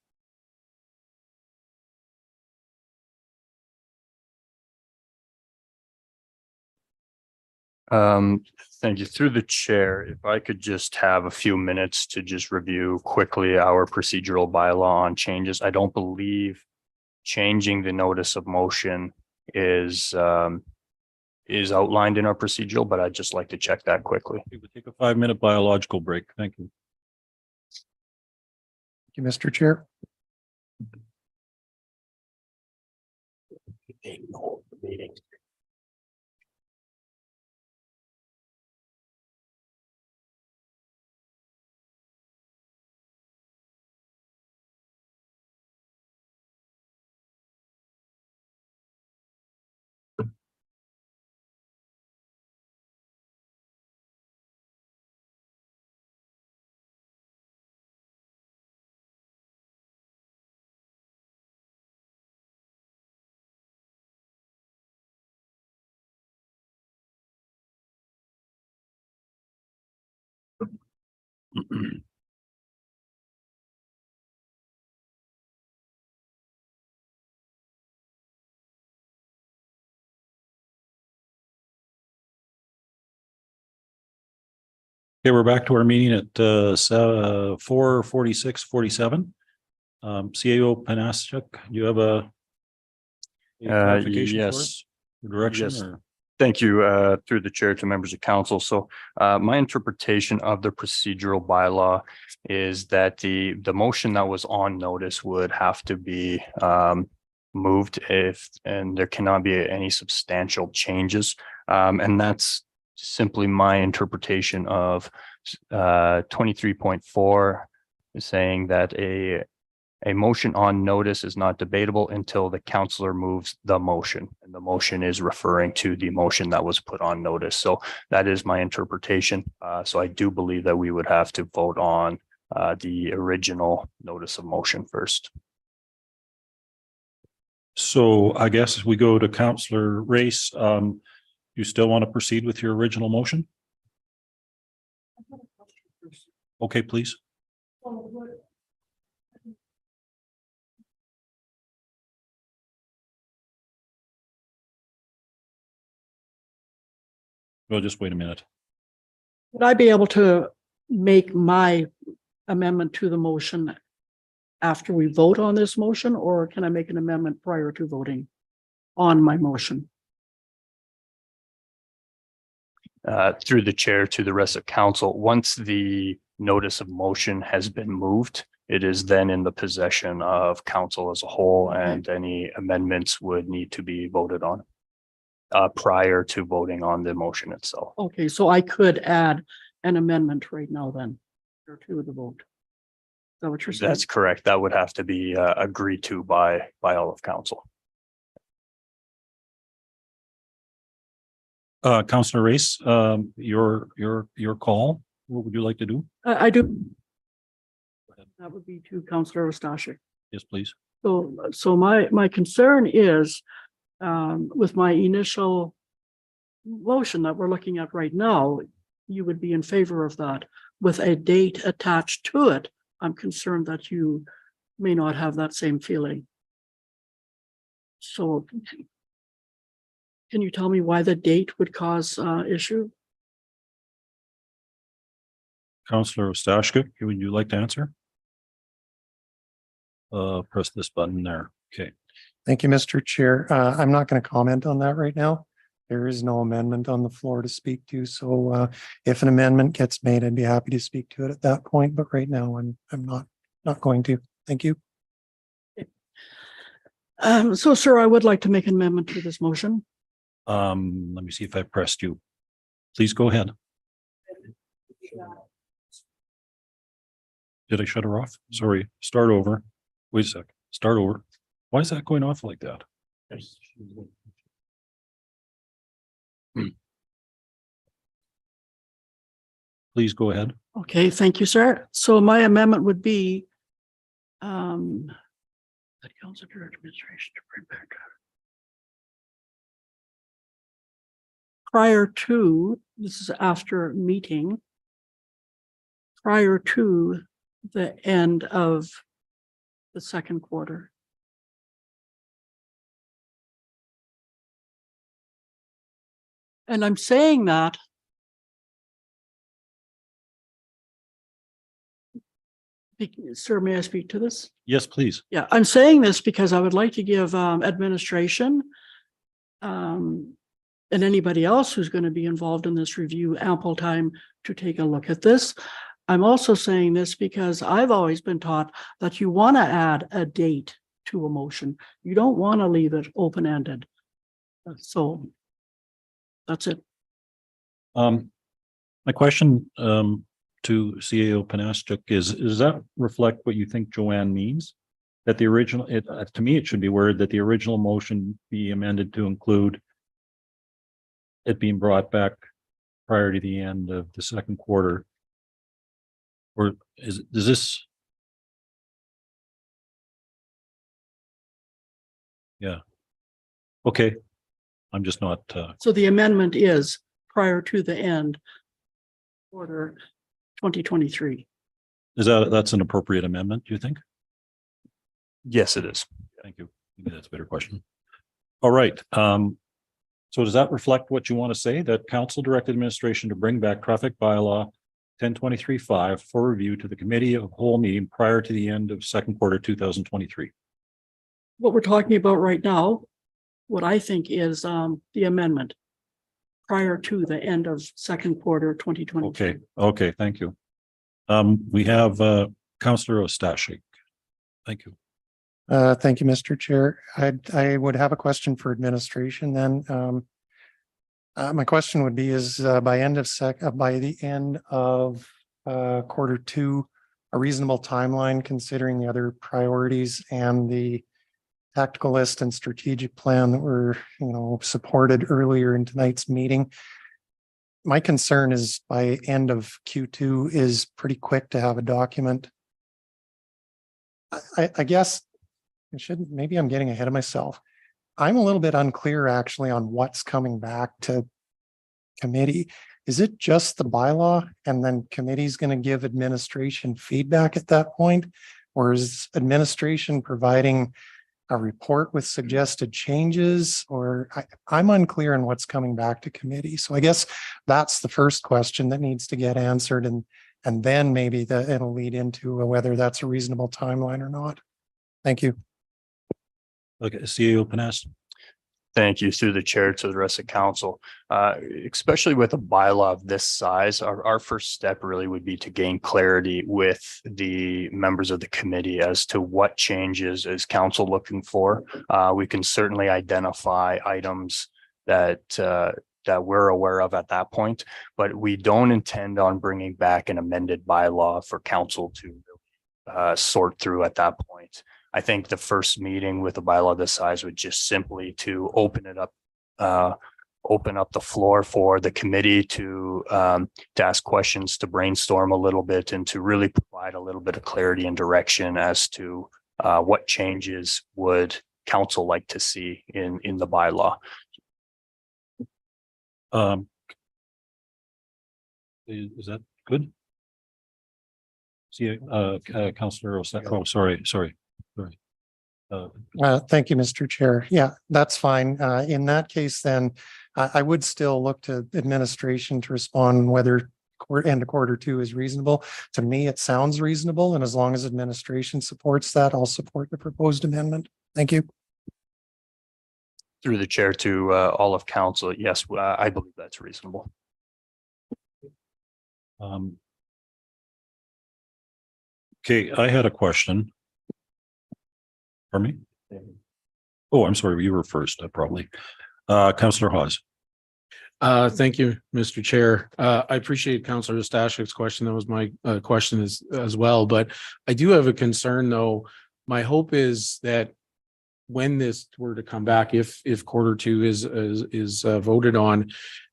Thank you. Through the chair, if I could just have a few minutes to just review quickly our procedural bylaw on changes. I don't believe changing the notice of motion is outlined in our procedural, but I'd just like to check that quickly. We would take a 5-minute biological break. Thank you. Thank you, Mr. Chair. Okay, we're back to our meeting at 4:46:47. CAO Panasiuk, do you have a clarification for yes. us? Direction Yes. or? Thank you, through the chair to members of council. So my interpretation of the procedural bylaw is that the motion that was on notice would have to be moved and there cannot be any substantial changes. And that's simply my interpretation of 23.4 is saying that a motion on notice is not debatable until the councillor moves the motion. And the motion is referring to the motion that was put on notice. So that is my interpretation. So I do believe that we would have to vote on the original notice of motion first. So I guess we go to Councillor Race. You still want to proceed with your original motion? Okay, please. Well, just wait a minute. Would I be able to make my amendment to the motion after we vote on this motion, or can I make an amendment prior to voting on my motion? Through the chair to the rest of council, once the notice of motion has been moved, it is then in the possession of council as a whole, and any amendments would need to be voted on prior to voting on the motion itself. Okay, so I could add an amendment right now then, or to the vote. Is that what you're saying? That's correct. That would have to be agreed to by all of council. Councillor Race, your call. What would you like to do? I do. That would be to Councillor Ostashik. Yes, please. So my concern is with my initial motion that we're looking at right now, you would be in favor of that. With a date attached to it, I'm concerned that you may not have that same feeling. So can you tell me why the date would cause issue? Councillor Ostashko, would you like to answer? Press this button there. Okay. Thank you, Mr. Chair. I'm not going to comment on that right now. There is no amendment on the floor to speak to. So if an amendment gets made, I'd be happy to speak to it at that point. But right now, I'm not going to. Thank you. So, sir, I would like to make an amendment to this motion. Let me see if I pressed you. Please go ahead. Did I shut her off? Sorry, start over. Wait a sec, start over. Why is that going off like that? Please go ahead. Okay, thank you, sir. So my amendment would be that council direct administration to bring back prior to, this is after meeting, prior to the end of the second quarter. And I'm saying that sir, may I speak to this? Yes, please. Yeah, I'm saying this because I would like to give administration and anybody else who's going to be involved in this review ample time to take a look at this. I'm also saying this because I've always been taught that you want to add a date to a motion. You don't want to leave it open-ended. So that's it. My question to CAO Panastuk is, does that reflect what you think Joanne means? That the original, to me, it should be worded that the original motion be amended to include it being brought back prior to the end of the second quarter. Or is this? Yeah. Okay. I'm just not. So the amendment is prior to the end quarter 2023. That's an appropriate amendment, do you think? Yes, it is. Thank you. Maybe that's a better question. All right. So does that reflect what you want to say, that council directed administration to bring back traffic bylaw 1023-5 for review to the committee of whole meeting prior to the end of second quarter 2023? What we're talking about right now, what I think is the amendment prior to the end of second quarter 2023. Okay, thank you. We have Councillor Ostashik. Thank you. Thank you, Mr. Chair. I would have a question for administration then. My question would be is by the end of quarter two, a reasonable timeline considering the other priorities and the tactical list and strategic plan that were, supported earlier in tonight's meeting. My concern is by end of Q2 is pretty quick to have a document. I guess maybe I'm getting ahead of myself. I'm a little bit unclear actually on what's coming back to committee. Is it just the bylaw and then committee's going to give administration feedback at that point? Or is administration providing a report with suggested changes? Or I'm unclear on what's coming back to committee. So I guess that's the first question that needs to get answered. And then maybe it'll lead into whether that's a reasonable timeline or not. Thank you. Okay, CAO Panastuk. Thank you, through the chair to the rest of council. Especially with a bylaw of this size, our first step really would be to gain clarity with the members of the committee as to what changes is council looking for. We can certainly identify items that we're aware of at that point, but we don't intend on bringing back an amended bylaw for council to sort through at that point. I think the first meeting with a bylaw this size would just simply to open it up, open up the floor for the committee to ask questions, to brainstorm a little bit, and to really provide a little bit of clarity and direction as to what changes would council like to see in the bylaw. Is that good? See, Councillor, oh, sorry. Thank you, Mr. Chair. Yeah, that's fine. In that case, then I would still look to administration to respond whether end of quarter two is reasonable. To me, it sounds reasonable, and as long as administration supports that, I'll support the proposed amendment. Thank you. Through the chair to all of council, yes, I believe that's reasonable. Okay, I had a question. Pardon me? Oh, I'm sorry, you were first, probably. Councillor Hawes. Thank you, Mr. Chair. I appreciate Councillor Stashik's question. That was my question as well, but I do have a concern though. My hope is that when this were to come back, if quarter two is voted on,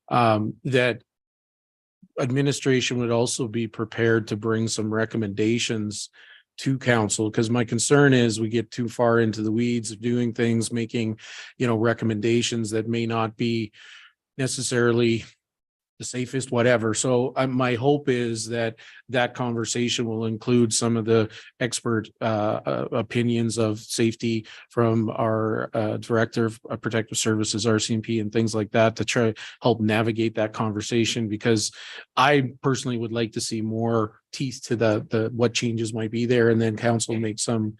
that administration would also be prepared to bring some recommendations to council, because my concern is we get too far into the weeds of doing things, making, recommendations that may not be necessarily the safest, whatever. So my hope is that conversation will include some of the expert opinions of safety from our Director of Protective Services, RCMP, and things like that to try to help navigate that conversation, because I personally would like to see more teeth to the what changes might be there, and then council make some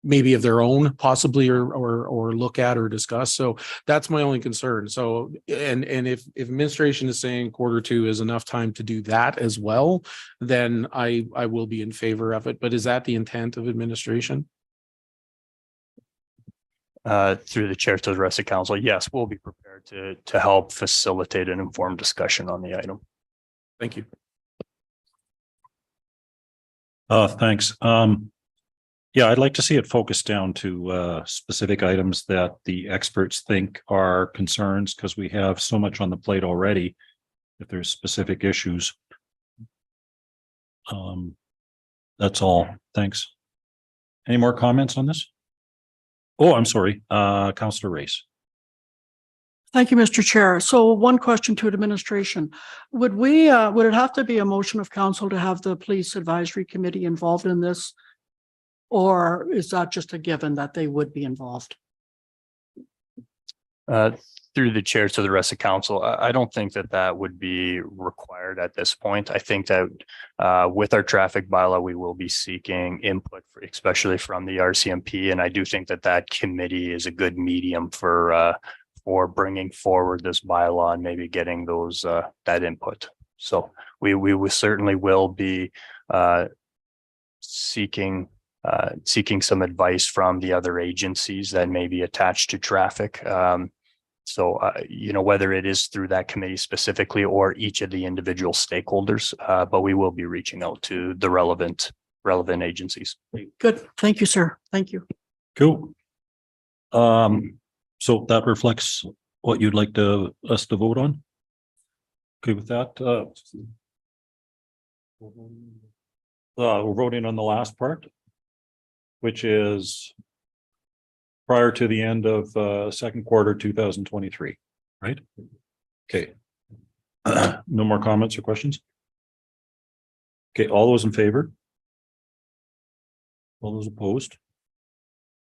maybe of their own possibly or look at or discuss. So that's my only concern. So and if administration is saying quarter two is enough time to do that as well, then I will be in favor of it. But is that the intent of administration? Through the chair to the rest of council, yes, we'll be prepared to help facilitate an informed discussion on the item. Thank you. Thanks. Yeah, I'd like to see it focused down to specific items that the experts think are concerns, because we have so much on the plate already. If there's specific issues. That's all. Thanks. Any more comments on this? Oh, I'm sorry. Councillor Race. Thank you, Mr. Chair. So one question to administration. Would it have to be a motion of council to have the Police Advisory Committee involved in this? Or is that just a given that they would be involved? Through the chair to the rest of council, I don't think that would be required at this point. I think that with our traffic bylaw, we will be seeking input, especially from the RCMP. And I do think that committee is a good medium for bringing forward this bylaw and maybe getting those that input. So we certainly will be seeking some advice from the other agencies that may be attached to traffic. So, whether it is through that committee specifically or each of the individual stakeholders, but we will be reaching out to the relevant agencies. Good. Thank you, sir. Thank you. Cool. So that reflects what you'd like us to vote on. Okay, with that, we're voting on the last part, which is prior to the end of second quarter 2023, right? Okay. No more comments or questions? Okay, all those in favor? All those opposed?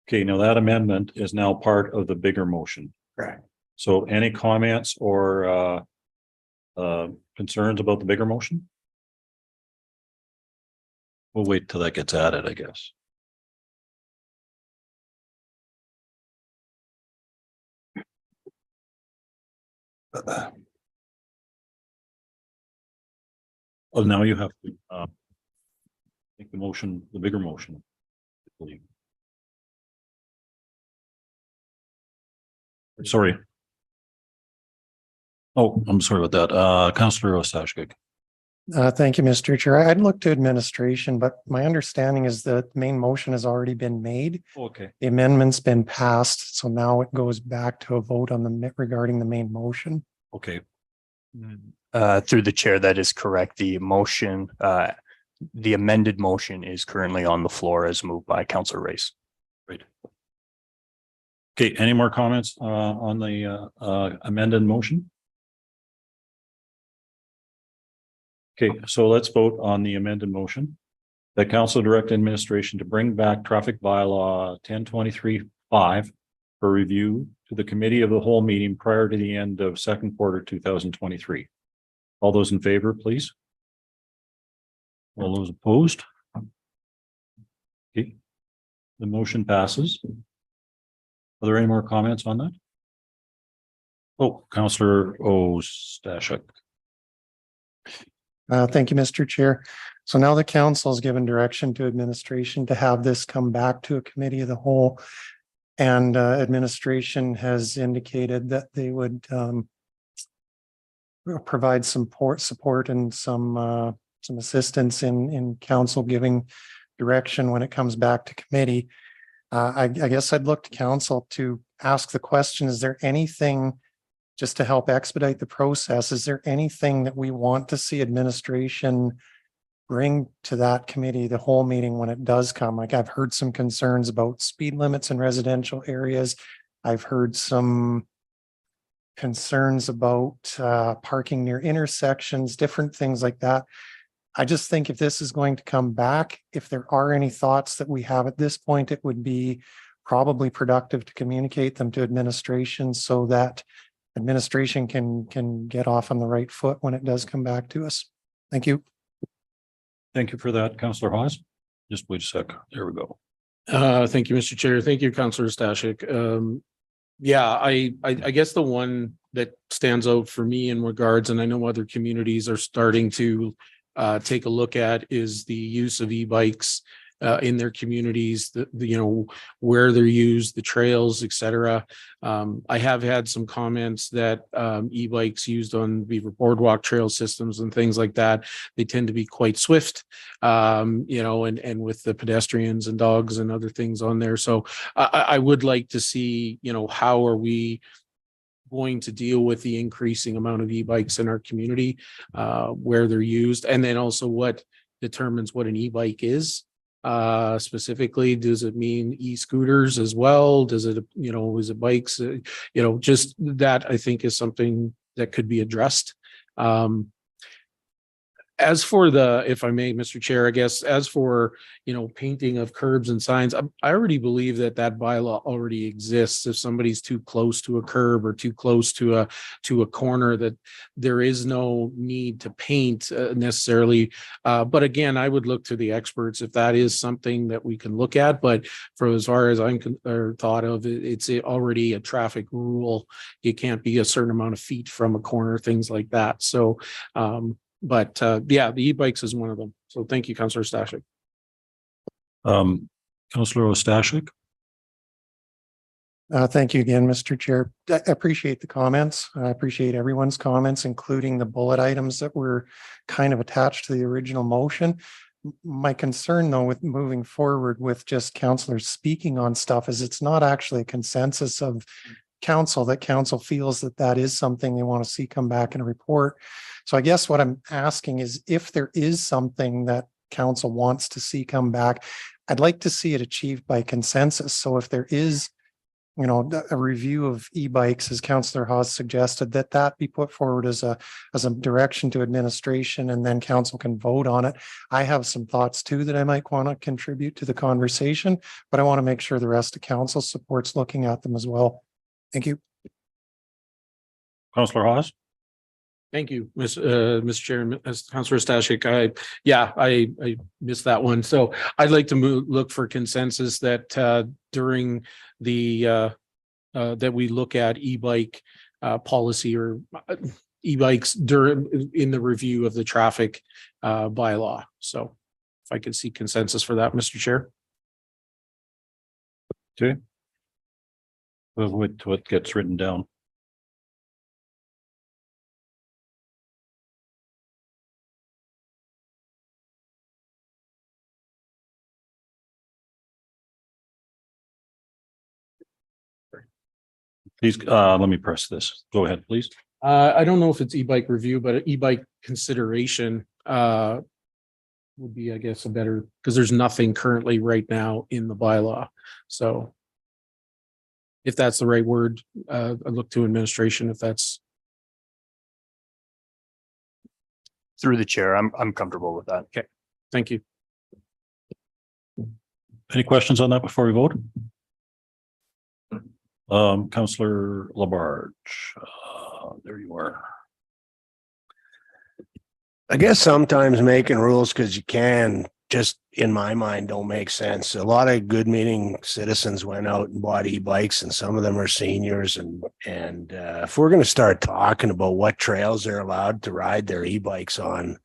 Okay, now that amendment is now part of the bigger motion. Correct. So any comments or concerns about the bigger motion? We'll wait till that gets added, I guess. Oh, now you have to make the motion, the bigger motion. Sorry. Oh, I'm sorry about that. Councillor Ostashkik. Thank you, Mr. Chair. I'd look to administration, but my understanding is that the main motion has already been made. Okay. The amendment's been passed, so now it goes back to a vote on regarding the main motion. Okay. Through the chair, that is correct. The motion, the amended motion is currently on the floor as moved by Councillor Race. Great. Okay, any more comments on the amended motion? Okay, so let's vote on the amended motion. That council direct administration to bring back traffic bylaw 1023-5 for review to the committee of the whole meeting prior to the end of second quarter 2023. All those in favor, please. All those opposed? Okay. The motion passes. Are there any more comments on that? Oh, Councillor Ostashik. Thank you, Mr. Chair. So now the council has given direction to administration to have this come back to a committee of the whole. And administration has indicated that they would provide some support and some assistance in council giving direction when it comes back to committee. I guess I'd look to council to ask the question, is there anything just to help expedite the process? Is there anything that we want to see administration bring to that committee, the whole meeting when it does come? Like, I've heard some concerns about speed limits in residential areas. I've heard some concerns about parking near intersections, different things like that. I just think if this is going to come back, if there are any thoughts that we have at this point, it would be probably productive to communicate them to administration so that administration can get off on the right foot when it does come back to us. Thank you. Thank you for that, Councillor Hawes. Just wait a sec. There we go. Thank you, Mr. Chair. Thank you, Councillor Stashik. Yeah, I guess the one that stands out for me in regards, and I know other communities are starting to take a look at, is the use of e-bikes in their communities, where they're used, the trails, etc. I have had some comments that e-bikes used on Beaver Boardwalk trail systems and things like that, they tend to be quite swift, and with the pedestrians and dogs and other things on there. So I would like to see, how are we going to deal with the increasing amount of e-bikes in our community, where they're used, and then also what determines what an e-bike is. Specifically, does it mean e-scooters as well? Does it, is it bikes? Just that I think is something that could be addressed. As for if I may, Mr. Chair, I guess, as for, painting of curbs and signs, I already believe that bylaw already exists. If somebody's too close to a curb or too close to a corner, that there is no need to paint necessarily. But again, I would look to the experts if that is something that we can look at. But for as far as I'm thought of, it's already a traffic rule. You can't be a certain amount of feet from a corner, things like that. So, but the e-bikes is one of them. So thank you, Councillor Stashik. Councillor Ostashik. Thank you again, Mr. Chair. I appreciate the comments. I appreciate everyone's comments, including the bullet items that were kind of attached to the original motion. My concern, though, with moving forward with just councillors speaking on stuff is it's not actually a consensus of council that council feels that is something they want to see come back in a report. So I guess what I'm asking is if there is something that council wants to see come back, I'd like to see it achieved by consensus. So if there is, a review of e-bikes, as Councillor Hawes suggested, that be put forward as a direction to administration, and then council can vote on it. I have some thoughts too that I might want to contribute to the conversation, but I want to make sure the rest of council supports looking at them as well. Thank you. Councillor Hawes. Thank you, Mr. Chair, as Councillor Stashik. I missed that one. So I'd like to look for consensus that during the that we look at e-bike policy or e-bikes in the review of the traffic bylaw. So if I could see consensus for that, Mr. Chair. Okay. What gets written down? Please, let me press this. Go ahead, please. I don't know if it's e-bike review, but an e-bike consideration would be, I guess, a better, because there's nothing currently right now in the bylaw. So if that's the right word, I look to administration if that's. Through the chair, I'm comfortable with that. Thank you. Any questions on that before we vote? Councillor Labarge, there you are. I guess sometimes making rules because you can, just in my mind, don't make sense. A lot of good meaning citizens went out and bought e-bikes, and some of them are seniors. And if we're going to start talking about what trails they're allowed to ride their e-bikes on,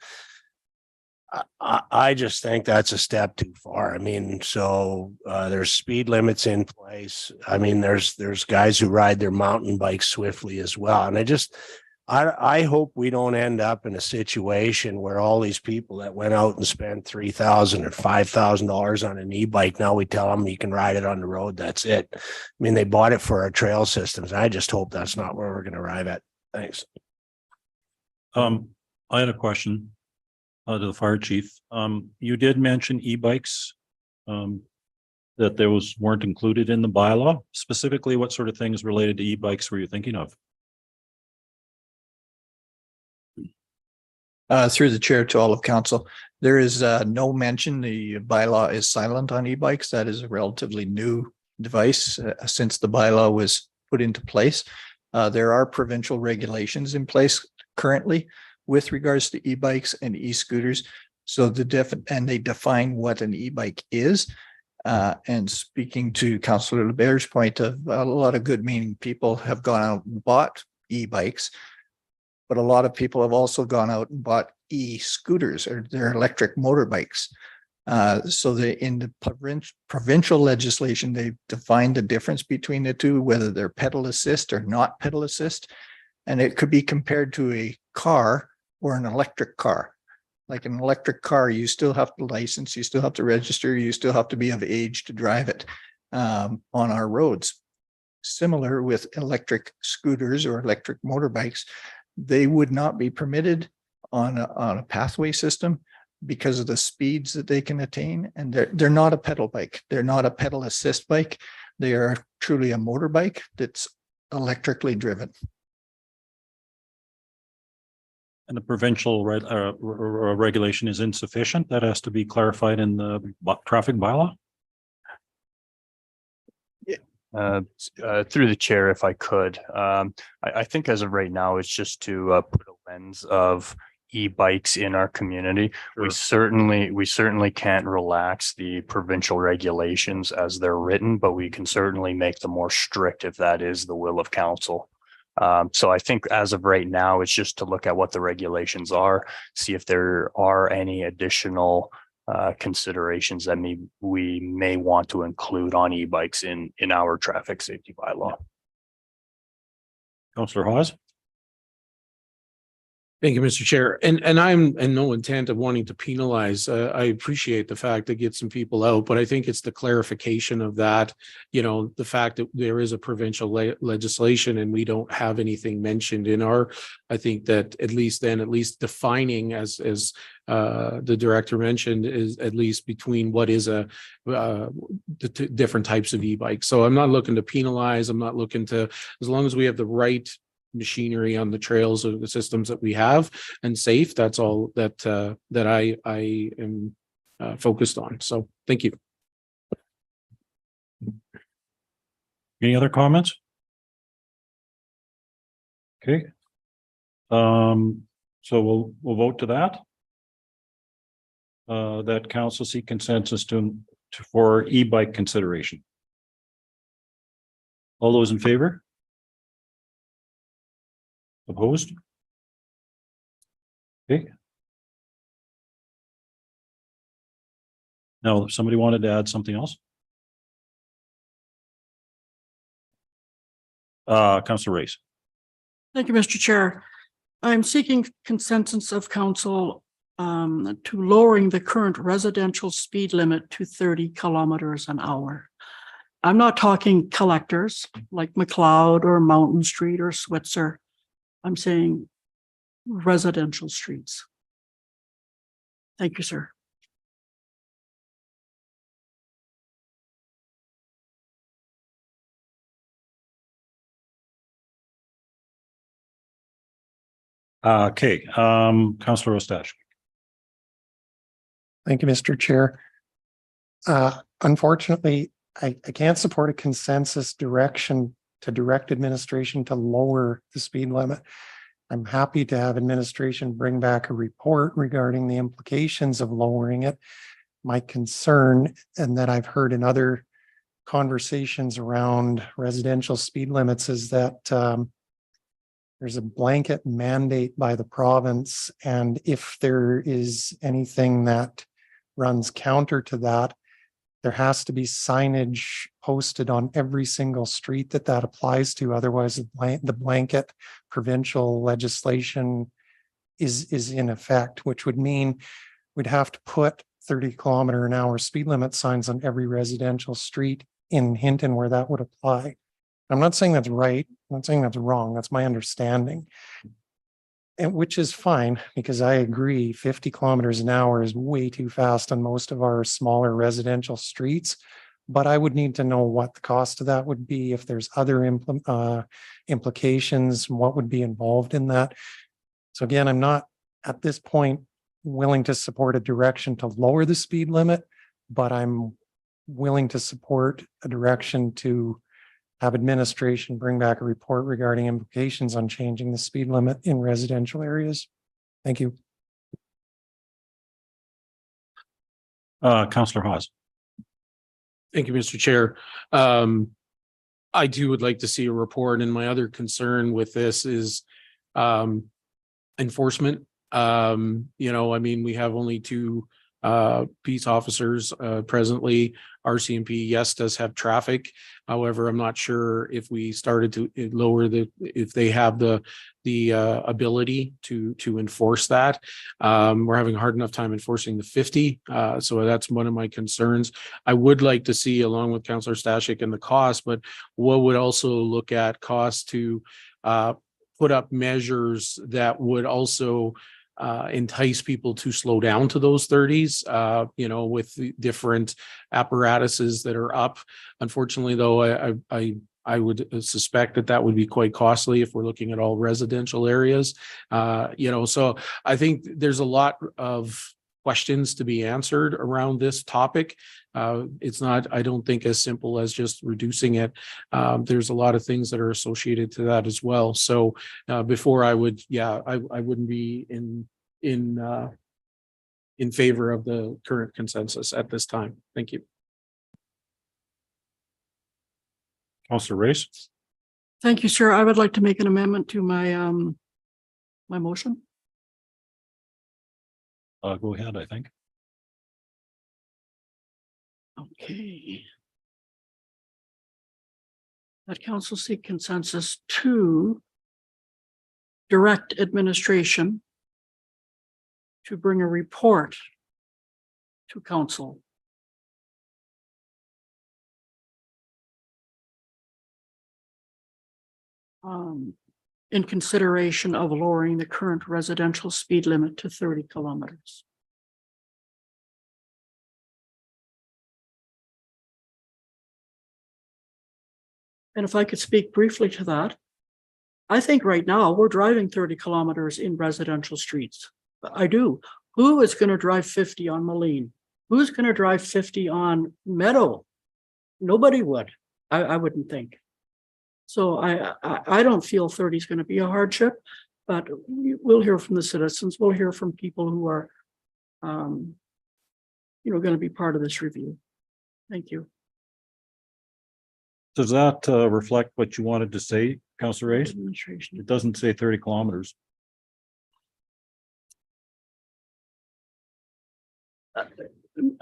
I just think that's a step too far. I mean, so there's speed limits in place. I mean, there's guys who ride their mountain bikes swiftly as well. And I hope we don't end up in a situation where all these people that went out and spent $3,000 or $5,000 on an e-bike, now we tell them you can ride it on the road. That's it. I mean, they bought it for our trail systems. I just hope that's not where we're going to arrive at. Thanks. I had a question to the fire chief. You did mention e-bikes, that those weren't included in the bylaw. Specifically, what sort of things related to e-bikes were you thinking of? Through the chair to all of council, there is no mention. The bylaw is silent on e-bikes. That is a relatively new device since the bylaw was put into place. There are provincial regulations in place currently with regards to e-bikes and e-scooters. So they define what an e-bike is. And speaking to Councillor LeBaire's point of a lot of good meaning people have gone out and bought e-bikes, but a lot of people have also gone out and bought e-scooters or their electric motorbikes. So in the provincial legislation, they've defined the difference between the two, whether they're pedal assist or not pedal assist. And it could be compared to a car or an electric car. Like an electric car, you still have to license, you still have to register, you still have to be of age to drive it on our roads. Similar with electric scooters or electric motorbikes, they would not be permitted on a pathway system because of the speeds that they can attain. And they're not a pedal bike. They're not a pedal assist bike. They are truly a motorbike that's electrically driven. And the provincial regulation is insufficient. That has to be clarified in the traffic bylaw. Through the chair, if I could, I think as of right now, it's just to put a lens of e-bikes in our community. We certainly can't relax the provincial regulations as they're written, but we can certainly make them more strict if that is the will of council. So I think as of right now, it's just to look at what the regulations are, see if there are any additional considerations that we may want to include on e-bikes in our traffic safety bylaw. Councillor Hawes. Thank you, Mr. Chair. And I'm in no intent of wanting to penalize. I appreciate the fact that get some people out, but I think it's the clarification of that, the fact that there is a provincial legislation and we don't have anything mentioned in I think that at least defining as the director mentioned is at least between what is the different types of e-bikes. So I'm not looking to penalize. I'm not looking to, as long as we have the right machinery on the trails or the systems that we have and safe, that's all that I am focused on. So thank you. Any other comments? Okay. So we'll vote to that. That council seek consensus for e-bike consideration. All those in favor? Opposed? Okay. Now, if somebody wanted to add something else? Councillor Race. Thank you, Mr. Chair. I'm seeking consensus of council to lowering the current residential speed limit to 30 kilometers an hour. I'm not talking collectors like McLeod or Mountain Street or Switzer. I'm saying residential streets. Thank you, sir. Okay, Councillor Ostash. Thank you, Mr. Chair. Unfortunately, I can't support a consensus direction to direct administration to lower the speed limit. I'm happy to have administration bring back a report regarding the implications of lowering it. My concern, and that I've heard in other conversations around residential speed limits, is that there's a blanket mandate by the province, and if there is anything that runs counter to that, there has to be signage posted on every single street that applies to. Otherwise, the blanket provincial legislation is in effect, which would mean we'd have to put 30-kilometer-an-hour speed limit signs on every residential street in Hinton where that would apply. I'm not saying that's right. I'm not saying that's wrong. That's my understanding. And which is fine, because I agree 50 kilometers an hour is way too fast on most of our smaller residential streets. But I would need to know what the cost of that would be, if there's other implications, what would be involved in that. So again, I'm not at this point willing to support a direction to lower the speed limit, but I'm willing to support a direction to have administration bring back a report regarding implications on changing the speed limit in residential areas. Thank you. Councillor Haas. Thank you, Mr. Chair. I too would like to see a report, and my other concern with this is enforcement. We have only 2 peace officers presently. RCMP, yes, does have traffic. However, I'm not sure if we started to lower if they have the ability to enforce that. We're having a hard enough time enforcing the 50. So that's one of my concerns. I would like to see, along with Councillor Stashik, and the cost, but what would also look at costs to put up measures that would also entice people to slow down to those 30s, with the different apparatuses that are up. Unfortunately, though, I would suspect that would be quite costly if we're looking at all residential areas. So I think there's a lot of questions to be answered around this topic. It's not, I don't think, as simple as just reducing it. There's a lot of things that are associated to that as well. So before I would, I wouldn't be in favor of the current consensus at this time. Thank you. Councillor Race. Thank you, sir. I would like to make an amendment to my my motion. Go ahead, I think. Okay. That council seek consensus to direct administration to bring a report to council in consideration of lowering the current residential speed limit to 30 kilometers. And if I could speak briefly to that, I think right now we're driving 30 kilometers in residential streets. I do. Who is going to drive 50 on Moline? Who's going to drive 50 on Meadow? Nobody would. I wouldn't think. So I don't feel 30 is going to be a hardship, but we'll hear from the citizens. We'll hear from people who are, going to be part of this review. Thank you. Does that reflect what you wanted to say, Councillor Race? Administration. It doesn't say 30 kilometers.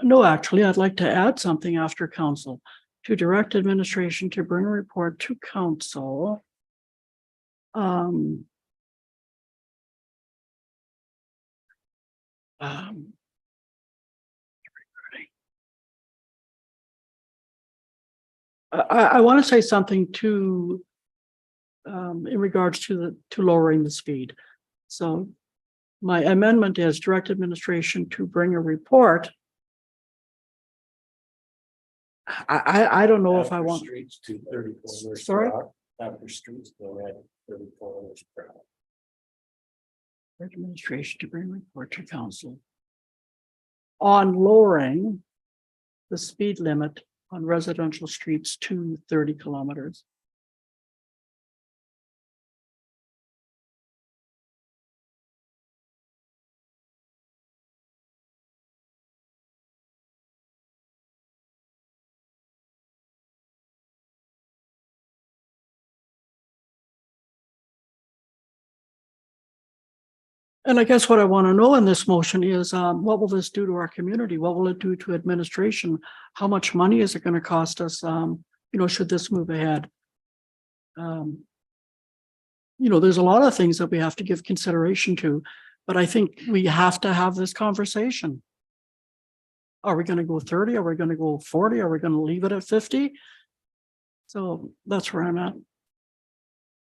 No, actually, I'd like to add something after council. To direct administration to bring a report to council. I want to say something to in regards to lowering the speed. So my amendment is direct administration to bring a report. I don't know if I want. Streets to 30 kilometers. Sorry? After streets go at 30 kilometers per hour. Administration to bring report to council on lowering the speed limit on residential streets to 30 kilometers. And I guess what I want to know in this motion is, what will this do to our community? What will it do to administration? How much money is it going to cost us? Should this move ahead? There's a lot of things that we have to give consideration to, but I think we have to have this conversation. Are we going to go 30? Are we going to go 40? Are we going to leave it at 50? So that's where I'm at.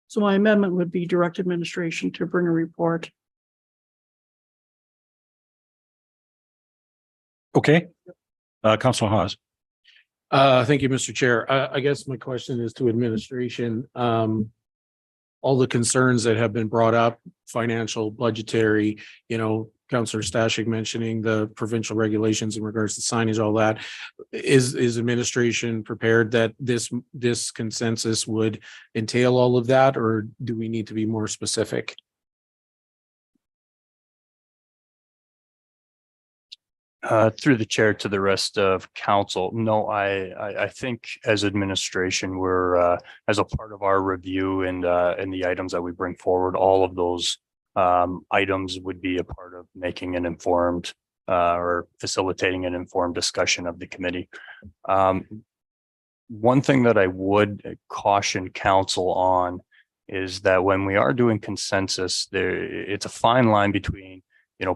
So my amendment would be direct administration to bring a report. Okay. Councilor Hawes. Thank you, Mr. Chair. I guess my question is to administration. All the concerns that have been brought up, financial, budgetary, Councillor Stashik mentioning the provincial regulations in regards to signage, all that. Is administration prepared that this consensus would entail all of that, or do we need to be more specific? Through the chair to the rest of council, no, I think as administration, we're as a part of our review and the items that we bring forward, all of those items would be a part of making an informed or facilitating an informed discussion of the committee. One thing that I would caution council on is that when we are doing consensus, it's a fine line between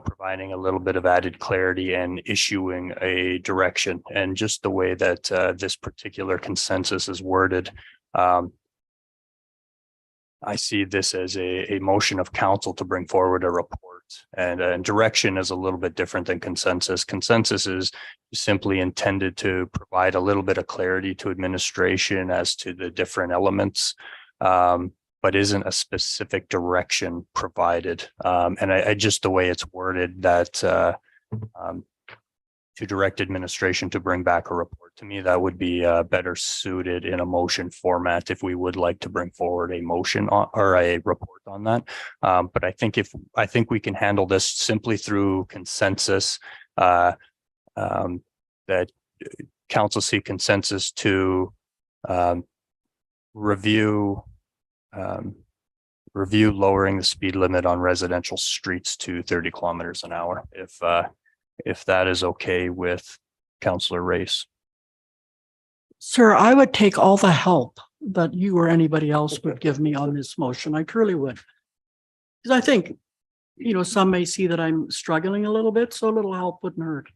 providing a little bit of added clarity and issuing a direction. And just the way that this particular consensus is worded, I see this as a motion of council to bring forward a report, and direction is a little bit different than consensus. Consensus is simply intended to provide a little bit of clarity to administration as to the different elements. But isn't a specific direction provided. And I just the way it's worded that to direct administration to bring back a report, to me, that would be better suited in a motion format if we would like to bring forward a motion or a report on that. But I think we can handle this simply through consensus, that council seek consensus to review lowering the speed limit on residential streets to 30 kilometers an hour. If that is okay with Councillor Race. Sir, I would take all the help that you or anybody else would give me on this motion. I truly would. Because I think, some may see that I'm struggling a little bit, so a little help wouldn't hurt.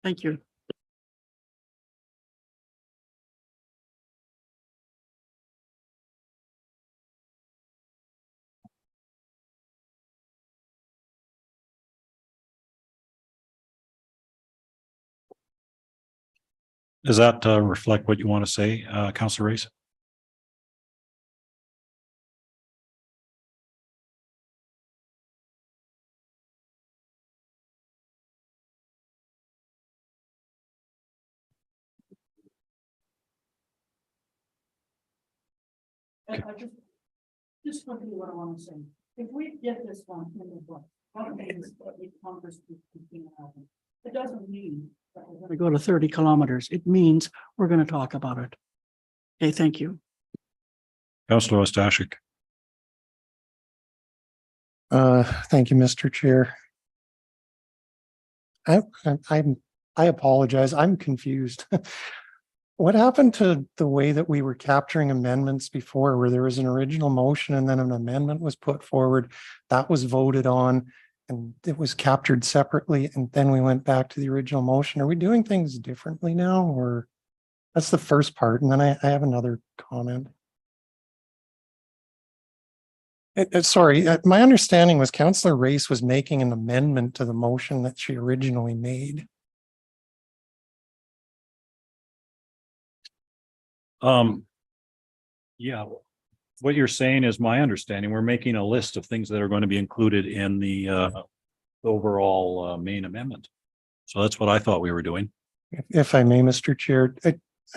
Thank you. Does that reflect what you want to say, Councillor Race? And I just want to what I want to say. If we get this one in the book, what means that we Congress happen? It doesn't mean that we're going to go to 30 kilometers. It means we're going to talk about it. Okay, thank you. Councillor Stashik. Thank you, Mr. Chair. I apologize. I'm confused. What happened to the way that we were capturing amendments before, where there was an original motion and then an amendment was put forward, that was voted on and it was captured separately, and then we went back to the original motion? Are we doing things differently now, or that's the first part? And then I have another comment. Sorry, my understanding was Councillor Race was making an amendment to the motion that she originally made. Yeah, what you're saying is my understanding. We're making a list of things that are going to be included in the overall main amendment. So that's what I thought we were doing. If I may, Mr. Chair,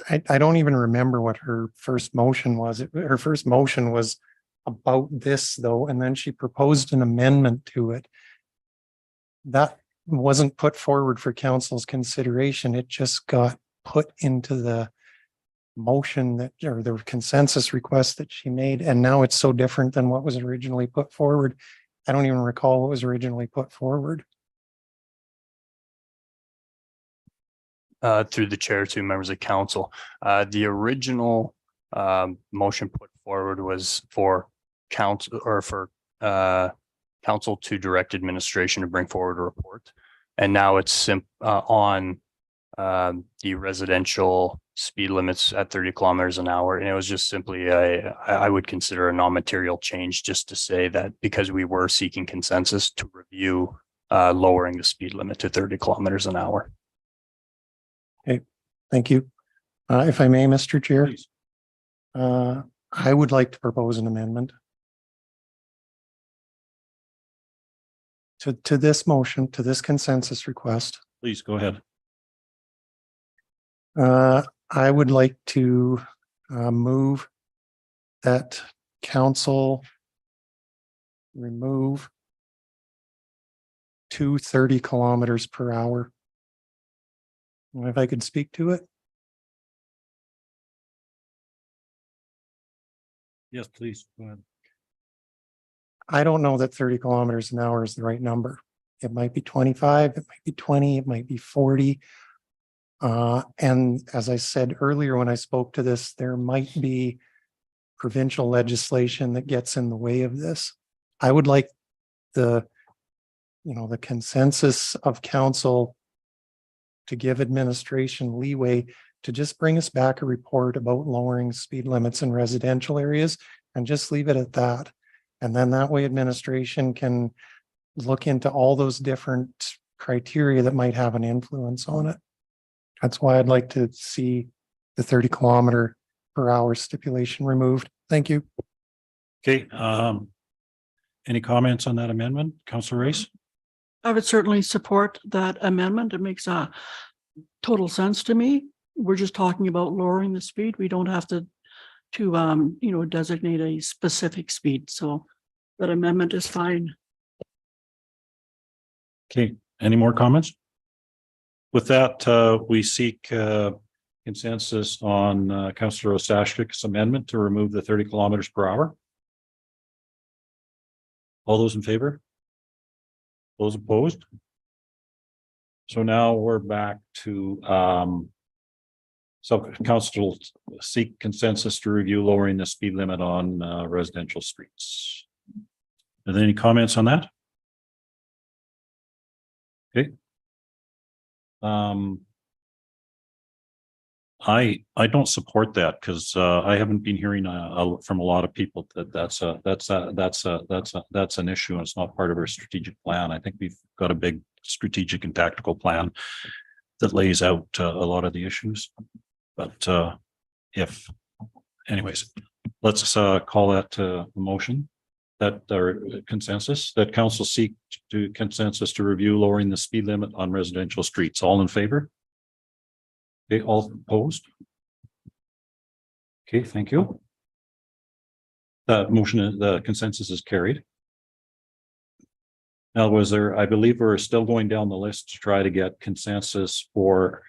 I don't even remember what her first motion was. Her first motion was about this though, and then she proposed an amendment to it. That wasn't put forward for council's consideration. It just got put into the motion that, or the consensus request that she made, and now it's so different than what was originally put forward. I don't even recall what was originally put forward. Through the chair to members of council, the original motion put forward was for council or for council to direct administration to bring forward a report. And now it's on the residential speed limits at 30 kilometers an hour. And it was just simply I would consider a non-material change, just to say that because we were seeking consensus to review lowering the speed limit to 30 kilometers an hour. Okay, thank you. If I may, Mr. Chair, Please. I would like to propose an amendment to this motion, to this consensus request. Please go ahead. I would like to move that council remove 230 kilometers per hour. If I could speak to it. Yes, please. Go ahead. I don't know that 30 kilometers an hour is the right number. It might be 25, it might be 20, it might be 40. And as I said earlier, when I spoke to this, there might be provincial legislation that gets in the way of this. I would like the consensus of council to give administration leeway to just bring us back a report about lowering speed limits in residential areas and just leave it at that. And then that way administration can look into all those different criteria that might have an influence on it. That's why I'd like to see the 30 kilometer per hour stipulation removed. Thank you. Okay. Any comments on that amendment, Councillor Race? I would certainly support that amendment. It makes total sense to me. We're just talking about lowering the speed. We don't have to designate a specific speed. So that amendment is fine. Okay, any more comments? With that, we seek consensus on Councillor Ostashchik's amendment to remove the 30 kilometers per hour. All those in favor? Those opposed? So now we're back to so council will seek consensus to review lowering the speed limit on residential streets. Are there any comments on that? Okay. I don't support that because I haven't been hearing from a lot of people that that's an issue and it's not part of our strategic plan. I think we've got a big strategic and tactical plan that lays out a lot of the issues. But anyways, let's call that a motion that or consensus that council seek to consensus to review lowering the speed limit on residential streets. All in favor? Okay, all opposed? Okay, thank you. The motion, the consensus is carried. Now, I believe we're still going down the list to try to get consensus for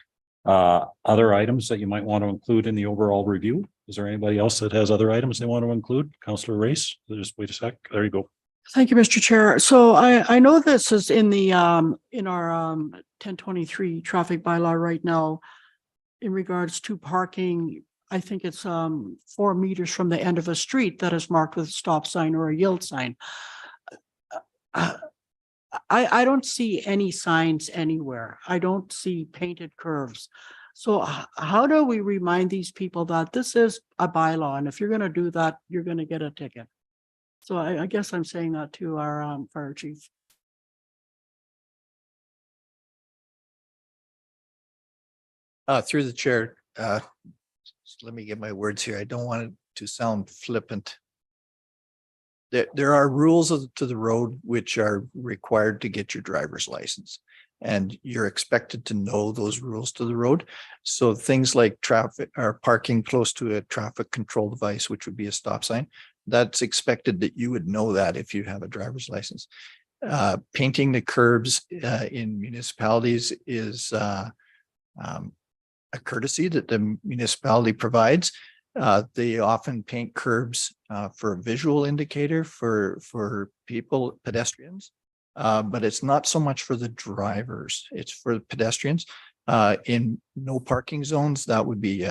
other items that you might want to include in the overall review. Is there anybody else that has other items they want to include? Councillor Race, just wait a sec. There you go. Thank you, Mr. Chair. So I know this is in the in our 1023 traffic bylaw right now in regards to parking. I think it's 4 meters from the end of a street that is marked with a stop sign or a yield sign. I don't see any signs anywhere. I don't see painted curves. So how do we remind these people that this is a bylaw, and if you're going to do that, you're going to get a ticket? So I guess I'm saying that to our fire chief. Through the chair, let me get my words here. I don't want it to sound flippant. there are rules to the road which are required to get your driver's license. And you're expected to know those rules to the road. So things like traffic or parking close to a traffic control device, which would be a stop sign, that's expected that you would know that if you have a driver's license. Painting the curbs in municipalities is a courtesy that the municipality provides. They often paint curbs for a visual indicator for people, pedestrians. But it's not so much for the drivers, it's for pedestrians. In no parking zones, that would be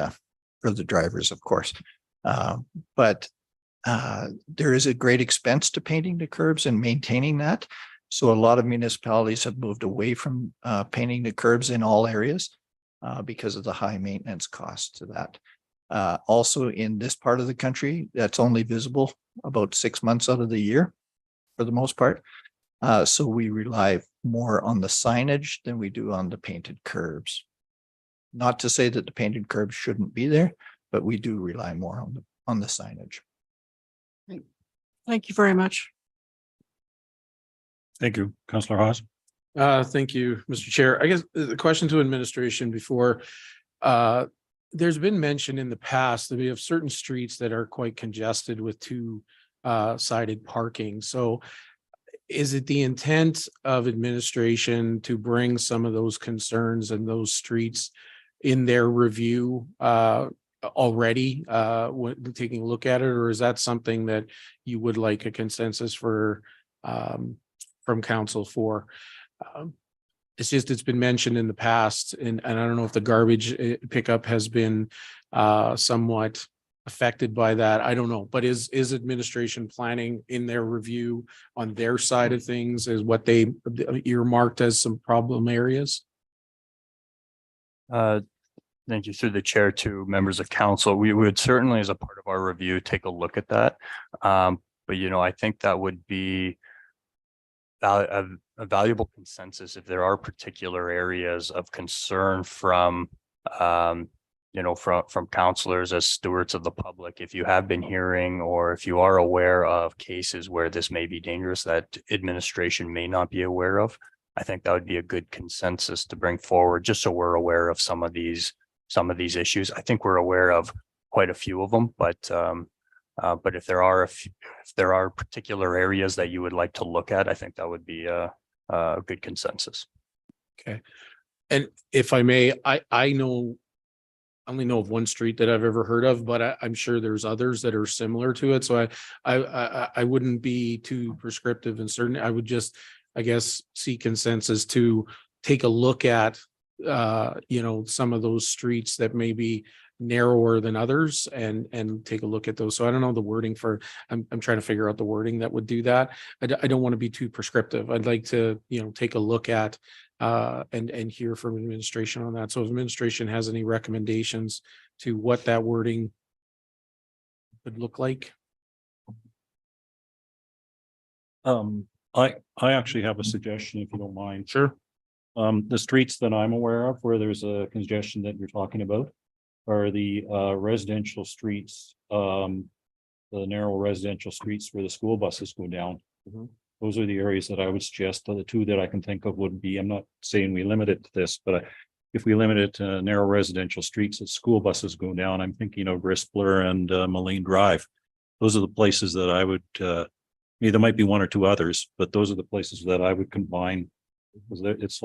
for the drivers, of course. But there is a great expense to painting the curbs and maintaining that. So a lot of municipalities have moved away from painting the curbs in all areas because of the high maintenance cost to that. Also in this part of the country, that's only visible about 6 months out of the year for the most part. So we rely more on the signage than we do on the painted curbs. Not to say that the painted curbs shouldn't be there, but we do rely more on the signage. Thank you very much. Thank you, Councillor Haas. Thank you, Mr. Chair. I guess the question to administration before, there's been mention in the past that we have certain streets that are quite congested with two sided parking. So is it the intent of administration to bring some of those concerns and those streets in their review already when taking a look at it, or is that something that you would like a consensus for from council for? It's just, it's been mentioned in the past, and I don't know if the garbage pickup has been somewhat affected by that. I don't know, but is administration planning in their review on their side of things is what they earmarked as some problem areas? Thank you. Through the chair to members of council, we would certainly, as a part of our review, take a look at that. But you know, I think that would be a valuable consensus if there are particular areas of concern from you know, from counselors as stewards of the public. If you have been hearing, or if you are aware of cases where this may be dangerous that administration may not be aware of, I think that would be a good consensus to bring forward, just so we're aware of some of these issues. I think we're aware of quite a few of them, but if there are particular areas that you would like to look at, I think that would be a good consensus. Okay. And if I may, I only know of one street that I've ever heard of, but I'm sure there's others that are similar to it. So I wouldn't be too prescriptive and certain. I would just, I guess, see consensus to take a look at, you know, some of those streets that may be narrower than others and take a look at those. So I don't know the wording for, I'm trying to figure out the wording that would do that. I don't want to be too prescriptive. I'd like to, you know, take a look at and hear from administration on that. So if administration has any recommendations to what that wording would look like. I actually have a suggestion, if you don't mind. Sure. The streets that I'm aware of where there's a congestion that you're talking about are the residential streets, the narrow residential streets where the school buses go down. Those are the areas that I would suggest. The two that I can think of would be, I'm not saying we limit it to this, but if we limit it to narrow residential streets that school buses go down, I'm thinking of Brispler and Moline Drive. Those are the places that I would, there might be one or two others, but those are the places that I would combine. It's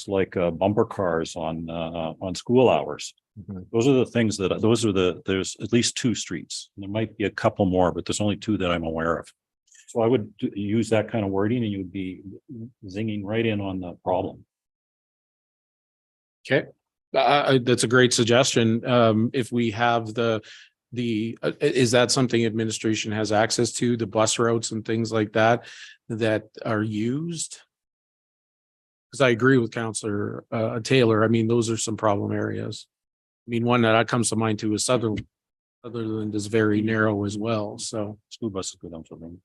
like bumper cars on school hours. Those are the things that there's at least two streets. There might be a couple more, but there's only two that I'm aware of. So I would use that kind of wording and you'd be zinging right in on the problem. Okay. That's a great suggestion. If we have is that something administration has access to, the bus routes and things like that are used? Because I agree with Councillor Taylor. I mean, those are some problem areas. I mean, one that comes to mind too is Sutherland is very narrow as well. So School buses go down to them.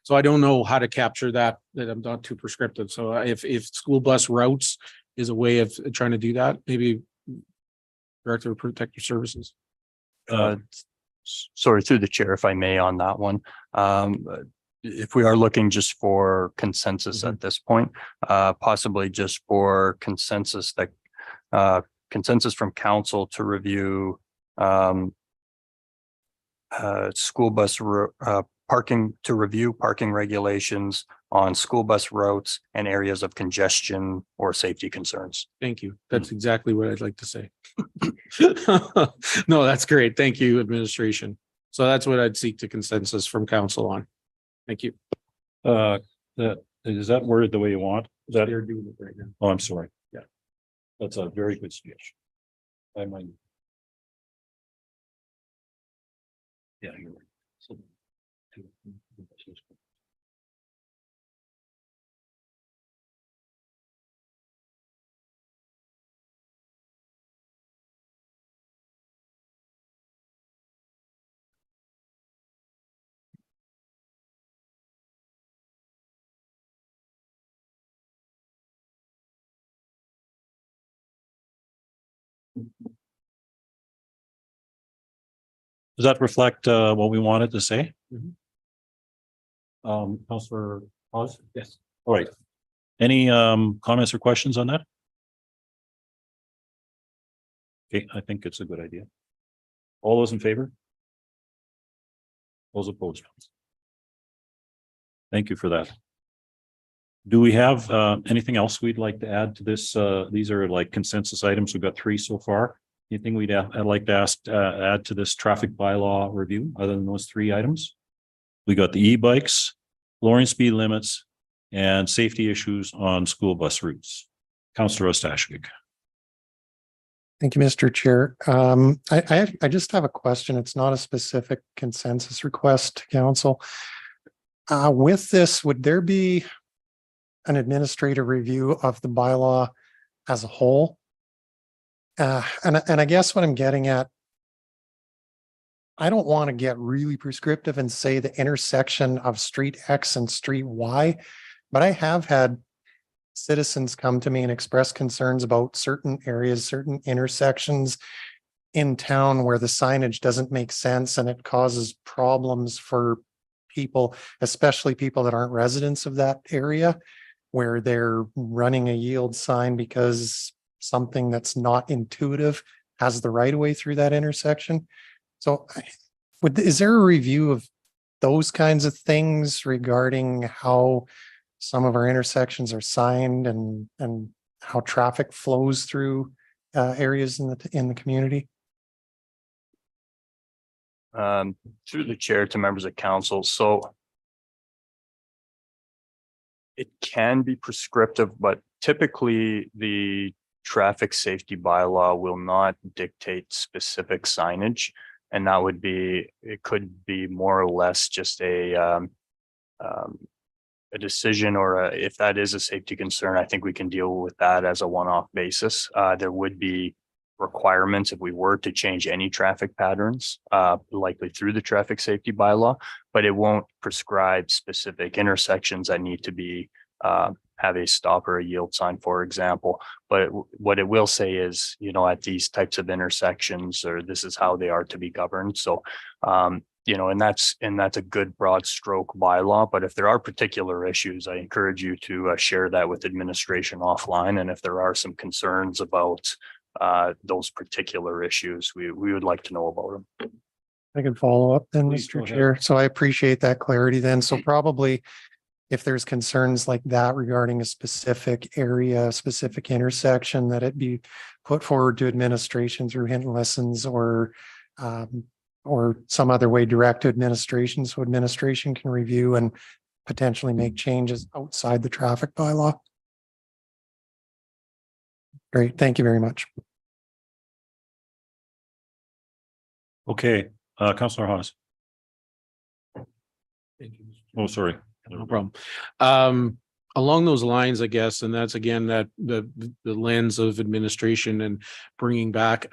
so I don't know how to capture that I'm not too prescriptive. So if school bus routes is a way of trying to do that, maybe Director of Protective Services. Sorry, through the chair, if I may, on that one. If we are looking just for consensus at this point, possibly just for consensus that consensus from council to review school bus parking, to review parking regulations on school bus routes and areas of congestion or safety concerns. Thank you. That's exactly what I'd like to say. No, that's great. Thank you, administration. So that's what I'd seek to consensus from council on. Thank you. That, is that worded the way you want? Is that, They're doing it right now. oh, I'm sorry. Yeah. That's a very good speech. I might. Yeah, you're right. So- Does that reflect what we wanted to say? Councillor Oz? Yes. All right. Any comments or questions on that? Okay, I think it's a good idea. All those in favor? Those opposed? Thank you for that. Do we have anything else we'd like to add to this? These are like consensus items. We've got 3 so far. Anything I'd like to ask add to this traffic bylaw review other than those 3 items? We got the e-bikes, lowering speed limits, and safety issues on school bus routes. Councillor Ostashik. Thank you, Mr. Chair. I just have a question. It's not a specific consensus request to council. With this, would there be an administrative review of the bylaw as a whole? And I guess what I'm getting at, I don't want to get really prescriptive and say the intersection of street X and street Y, but I have had citizens come to me and express concerns about certain areas, certain intersections in town where the signage doesn't make sense and it causes problems for people, especially people that aren't residents of that area, where they're running a yield sign because something that's not intuitive has the right of way through that intersection. So is there a review of those kinds of things regarding how some of our intersections are signed and how traffic flows through areas in the community? Through the chair to members of council. So it can be prescriptive, but typically the traffic safety bylaw will not dictate specific signage. And that would be, it could be more or less just a decision, or if that is a safety concern, I think we can deal with that as a one-off basis. There would be requirements if we were to change any traffic patterns, likely through the traffic safety bylaw, but it won't prescribe specific intersections that need to be have a stop or a yield sign, for example. But what it will say is, you know, at these types of intersections, or this is how they are to be governed. So, you know, and that's a good broad stroke bylaw. But if there are particular issues, I encourage you to share that with administration offline. And if there are some concerns about those particular issues, we would like to know about them. I can follow up then, Please go Mr. ahead. Chair. So I appreciate that clarity then. So probably if there's concerns like that regarding a specific area, specific intersection, that it be put forward to administration through hidden lessons or some other way direct to administration, so administration can review and potentially make changes outside the traffic bylaw. Great. Thank you very much. Okay, Councillor Haas. Oh, sorry. No problem. Along those lines, I guess, and that's again, that the lens of administration and bringing back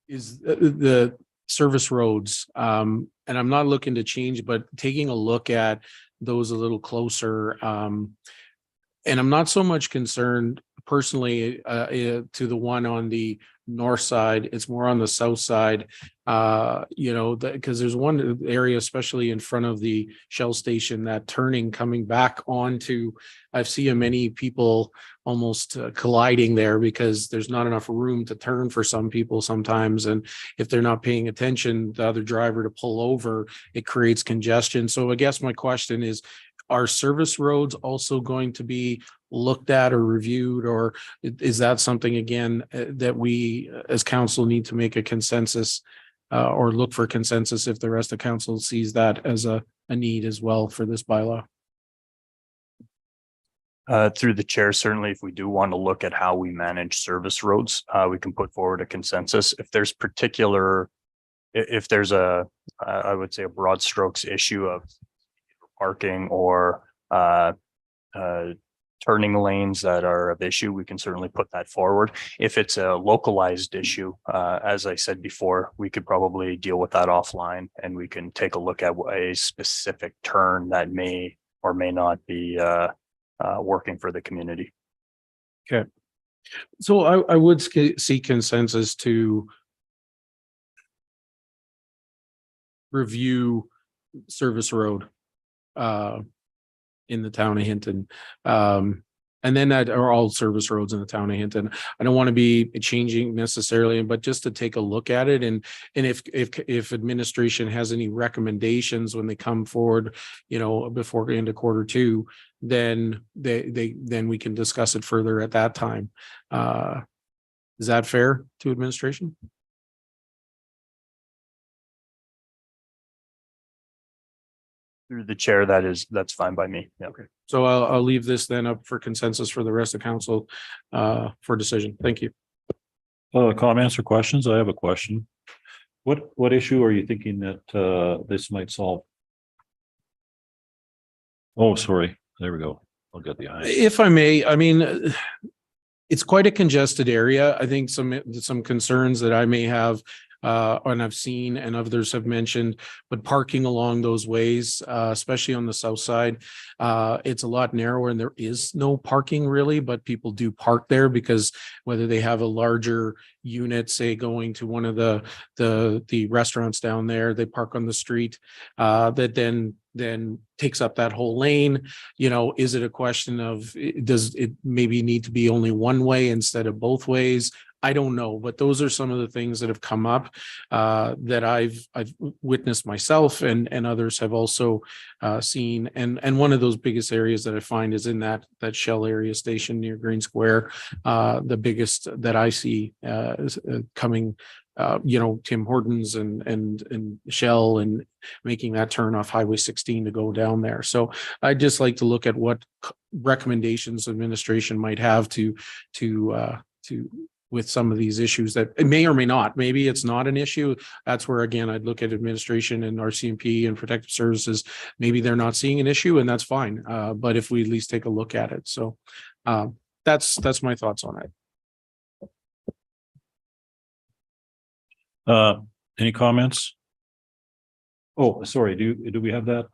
is the service roads. And I'm not looking to change, but taking a look at those a little closer. And I'm not so much concerned personally, to the one on the north side. It's more on the south side. Because there's one area, especially in front of the Shell station, that turning coming back onto, I've seen many people almost colliding there because there's not enough room to turn for some people sometimes. And if they're not paying attention, the other driver to pull over, it creates congestion. So I guess my question is, are service roads also going to be looked at or reviewed, or is that something again that we as council need to make a consensus or look for consensus if the rest of council sees that as a need as well for this bylaw? Through the chair, certainly if we do want to look at how we manage service roads, we can put forward a consensus. If there's I would say a broad strokes issue of parking or turning lanes that are of issue, we can certainly put that forward. If it's a localized issue, as I said before, we could probably deal with that offline, and we can take a look at a specific turn that may or may not be working for the community. Okay. So I would see consensus to review service road in the town of Hinton. And then that are all service roads in the town of Hinton. I don't want to be changing necessarily, but just to take a look at it. And if administration has any recommendations when they come forward, before the end of quarter two, then then we can discuss it further at that time. Is that fair to administration? Through the chair, that's fine by me. Yeah. Okay. So I'll leave this then up for consensus for the rest of council for decision. Thank you. Comments or questions? I have a question. What issue are you thinking that this might solve? Oh, sorry. There we go. I'll get the eyes. If I may, I mean, it's quite a congested area. I think some concerns that I may have and I've seen and others have mentioned, but parking along those ways, especially on the south side, it's a lot narrower and there is no parking really, but people do park there because whether they have a larger unit, say going to one of the restaurants down there, they park on the street, that then takes up that whole lane. Is it a question of, does it maybe need to be only one way instead of both ways? I don't know, but those are some of the things that have come up that I've witnessed myself and others have also seen. And one of those biggest areas that I find is in that Shell area station near Green Square. The biggest that I see is coming, Tim Hortons and Shell and making that turn off Highway 16 to go down there. So I'd just like to look at what recommendations administration might have to with some of these issues that it may or may not. Maybe it's not an issue. That's where, again, I'd look at administration and RCMP and protective services. Maybe they're not seeing an issue and that's fine. But if we at least take a look at it. So that's my thoughts on it. Any comments? Oh, sorry. Do we have that?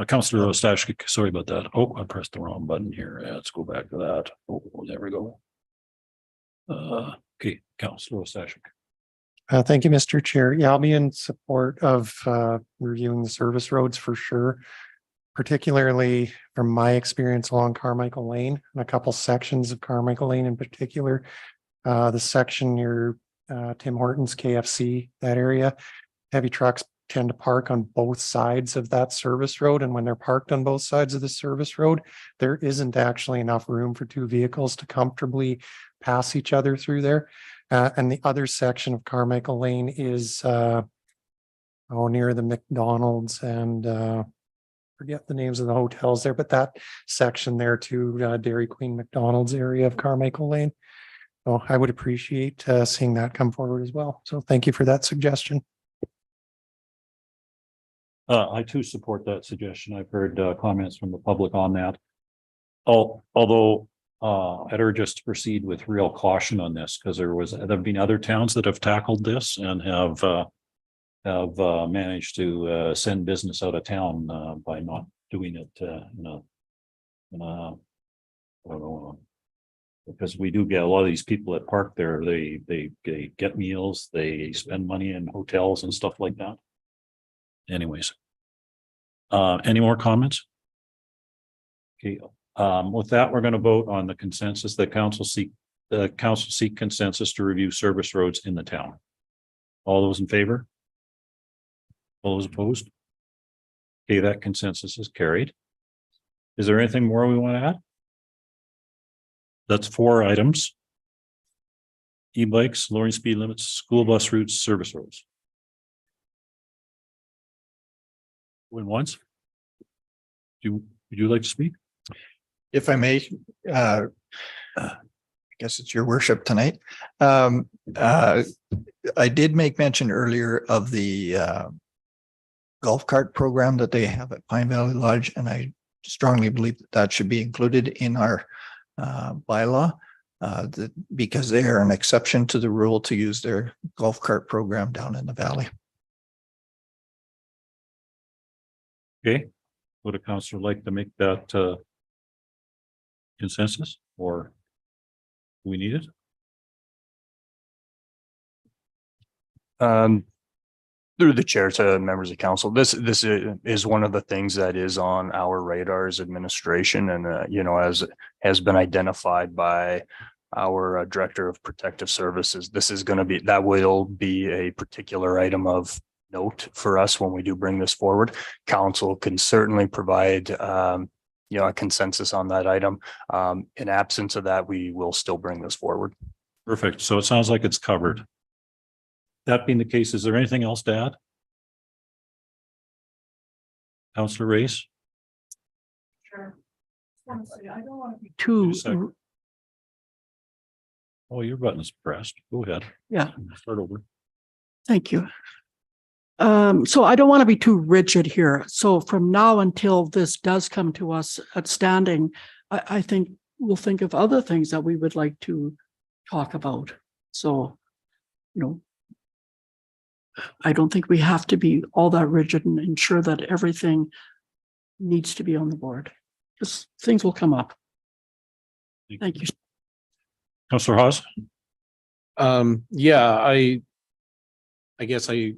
Councillor Ostashik, sorry about that. Oh, I pressed the wrong button here. Let's go back to that. Oh, there we go. Okay, Councillor Ostashik. Thank you, Mr. Chair. Yeah, I'll be in support of reviewing the service roads for sure, particularly from my experience along Carmichael Lane and a couple sections of Carmichael Lane in particular. The section near Tim Hortons, KFC, that area, heavy trucks tend to park on both sides of that service road. And when they're parked on both sides of the service road, there isn't actually enough room for two vehicles to comfortably pass each other through there. And the other section of Carmichael Lane is near the McDonald's and forget the names of the hotels there, but that section there too, Dairy Queen, McDonald's area of Carmichael Lane. So I would appreciate seeing that come forward as well. So thank you for that suggestion. I too support that suggestion. I've heard comments from the public on that. Although I'd urge us to proceed with real caution on this because there have been other towns that have tackled this and have managed to send business out of town by not doing it in a I don't know, Because we do get a lot of these people that park there, they get meals, they spend money in hotels and stuff like that. Anyways. Any more comments? Okay, with that, we're gonna vote on the consensus that the council seek consensus to review service roads in the town. All those in favor? All those opposed? Okay, that consensus is carried. Is there anything more we want to add? That's 4 items. E-bikes, lowering speed limits, school bus routes, service roads. Going once? Would you like to speak? If I may, I guess it's your worship tonight. I did make mention earlier of the golf cart program that they have at Pine Valley Lodge, and I strongly believe that that should be included in our bylaw, because they are an exception to the rule to use their golf cart program down in the valley. Okay, would a councillor like to make that consensus, or do we need it? Through the chair to members of council, this is one of the things that is on our radar as administration, and as has been identified by our director of protective services. This is going to be, that will be a particular item of note for us when we do bring this forward. Council can certainly provide a consensus on that item. In absence of that, we will still bring this forward. Perfect. So it sounds like it's covered. That being the case, is there anything else to add? Councillor Race? Sure. Honestly, I don't want to be Wait a too, second. Oh, your button's pressed. Go ahead. Yeah. Start over. thank you. So I don't want to be too rigid here. So from now until this does come to us at standing, I think we'll think of other things that we would like to talk about. So, I don't think we have to be all that rigid and ensure that everything needs to be on the board. Just things will come up. Thank you. Councillor Hawes? Yeah, I guess I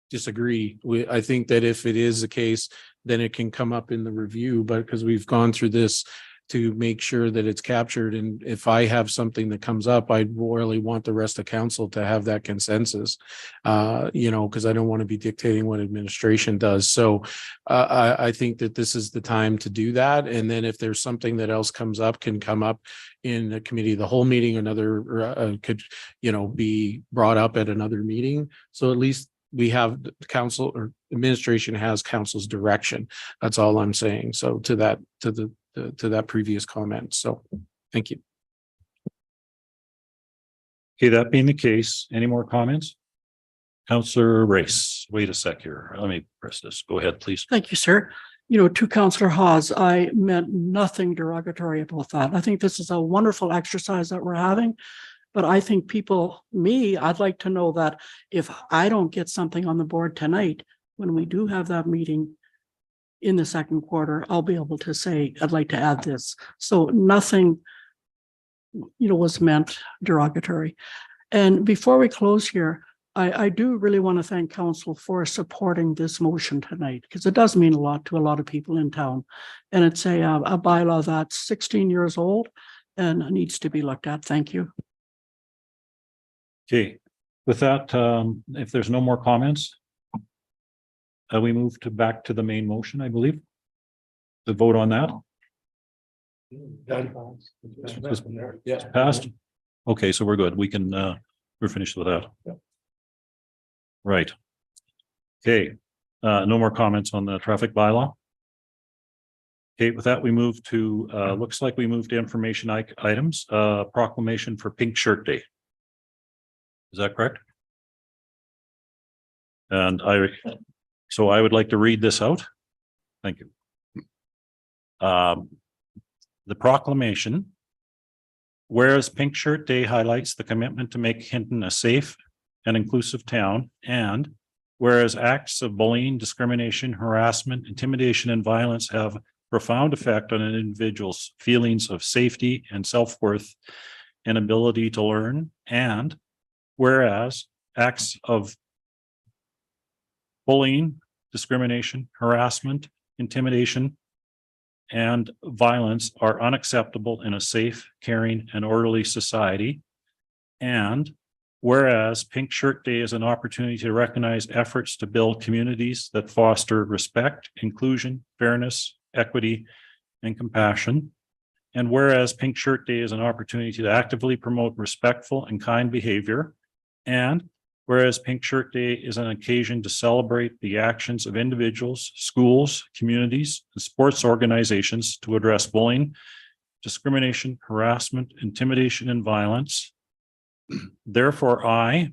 disagree. I think that if it is the case, then it can come up in the review, but because we've gone through this to make sure that it's captured. And if I have something that comes up, I really want the rest of council to have that consensus, because I don't want to be dictating what administration does. So I think that this is the time to do that. And then if there's something that else comes up, can come up in the committee, the whole meeting, another could, be brought up at another meeting. So at least we have council or administration has council's direction. That's all I'm saying. So to that previous comment. So thank you. Okay, that being the case, any more comments? Councillor Race, wait a sec here. Let me press this. Go ahead, please. Thank you, sir. To Councillor Hawes, I meant nothing derogatory about that. I think this is a wonderful exercise that we're having. But I think I'd like to know that if I don't get something on the board tonight, when we do have that meeting in the second quarter, I'll be able to say, I'd like to add this. So nothing, was meant derogatory. And before we close here, I do really want to thank council for supporting this motion tonight, because it does mean a lot to a lot of people in town. And it's a bylaw that's 16 years old and needs to be looked at. Thank you. Okay, with that, if there's no more comments, we move back to the main motion, I believe. The vote on that. It's passed. Okay, so we're good. We can, we're finished with that. Right. Okay, no more comments on the traffic bylaw. Okay, with that, we move to, looks like we moved to information items, proclamation for Pink Shirt Day. Is that correct? And so I would like to read this out. Thank you. The proclamation. Whereas Pink Shirt Day highlights the commitment to make Hinton a safe and inclusive town, and whereas acts of bullying, discrimination, harassment, intimidation, and violence have profound effect on an individual's feelings of safety and self-worth and ability to learn. And whereas acts of bullying, discrimination, harassment, intimidation, and violence are unacceptable in a safe, caring, and orderly society. And whereas Pink Shirt Day is an opportunity to recognize efforts to build communities that foster respect, inclusion, fairness, equity, and compassion. And whereas Pink Shirt Day is an opportunity to actively promote respectful and kind behavior. And whereas Pink Shirt Day is an occasion to celebrate the actions of individuals, schools, communities, and sports organizations to address bullying, discrimination, harassment, intimidation, and violence. Therefore, I,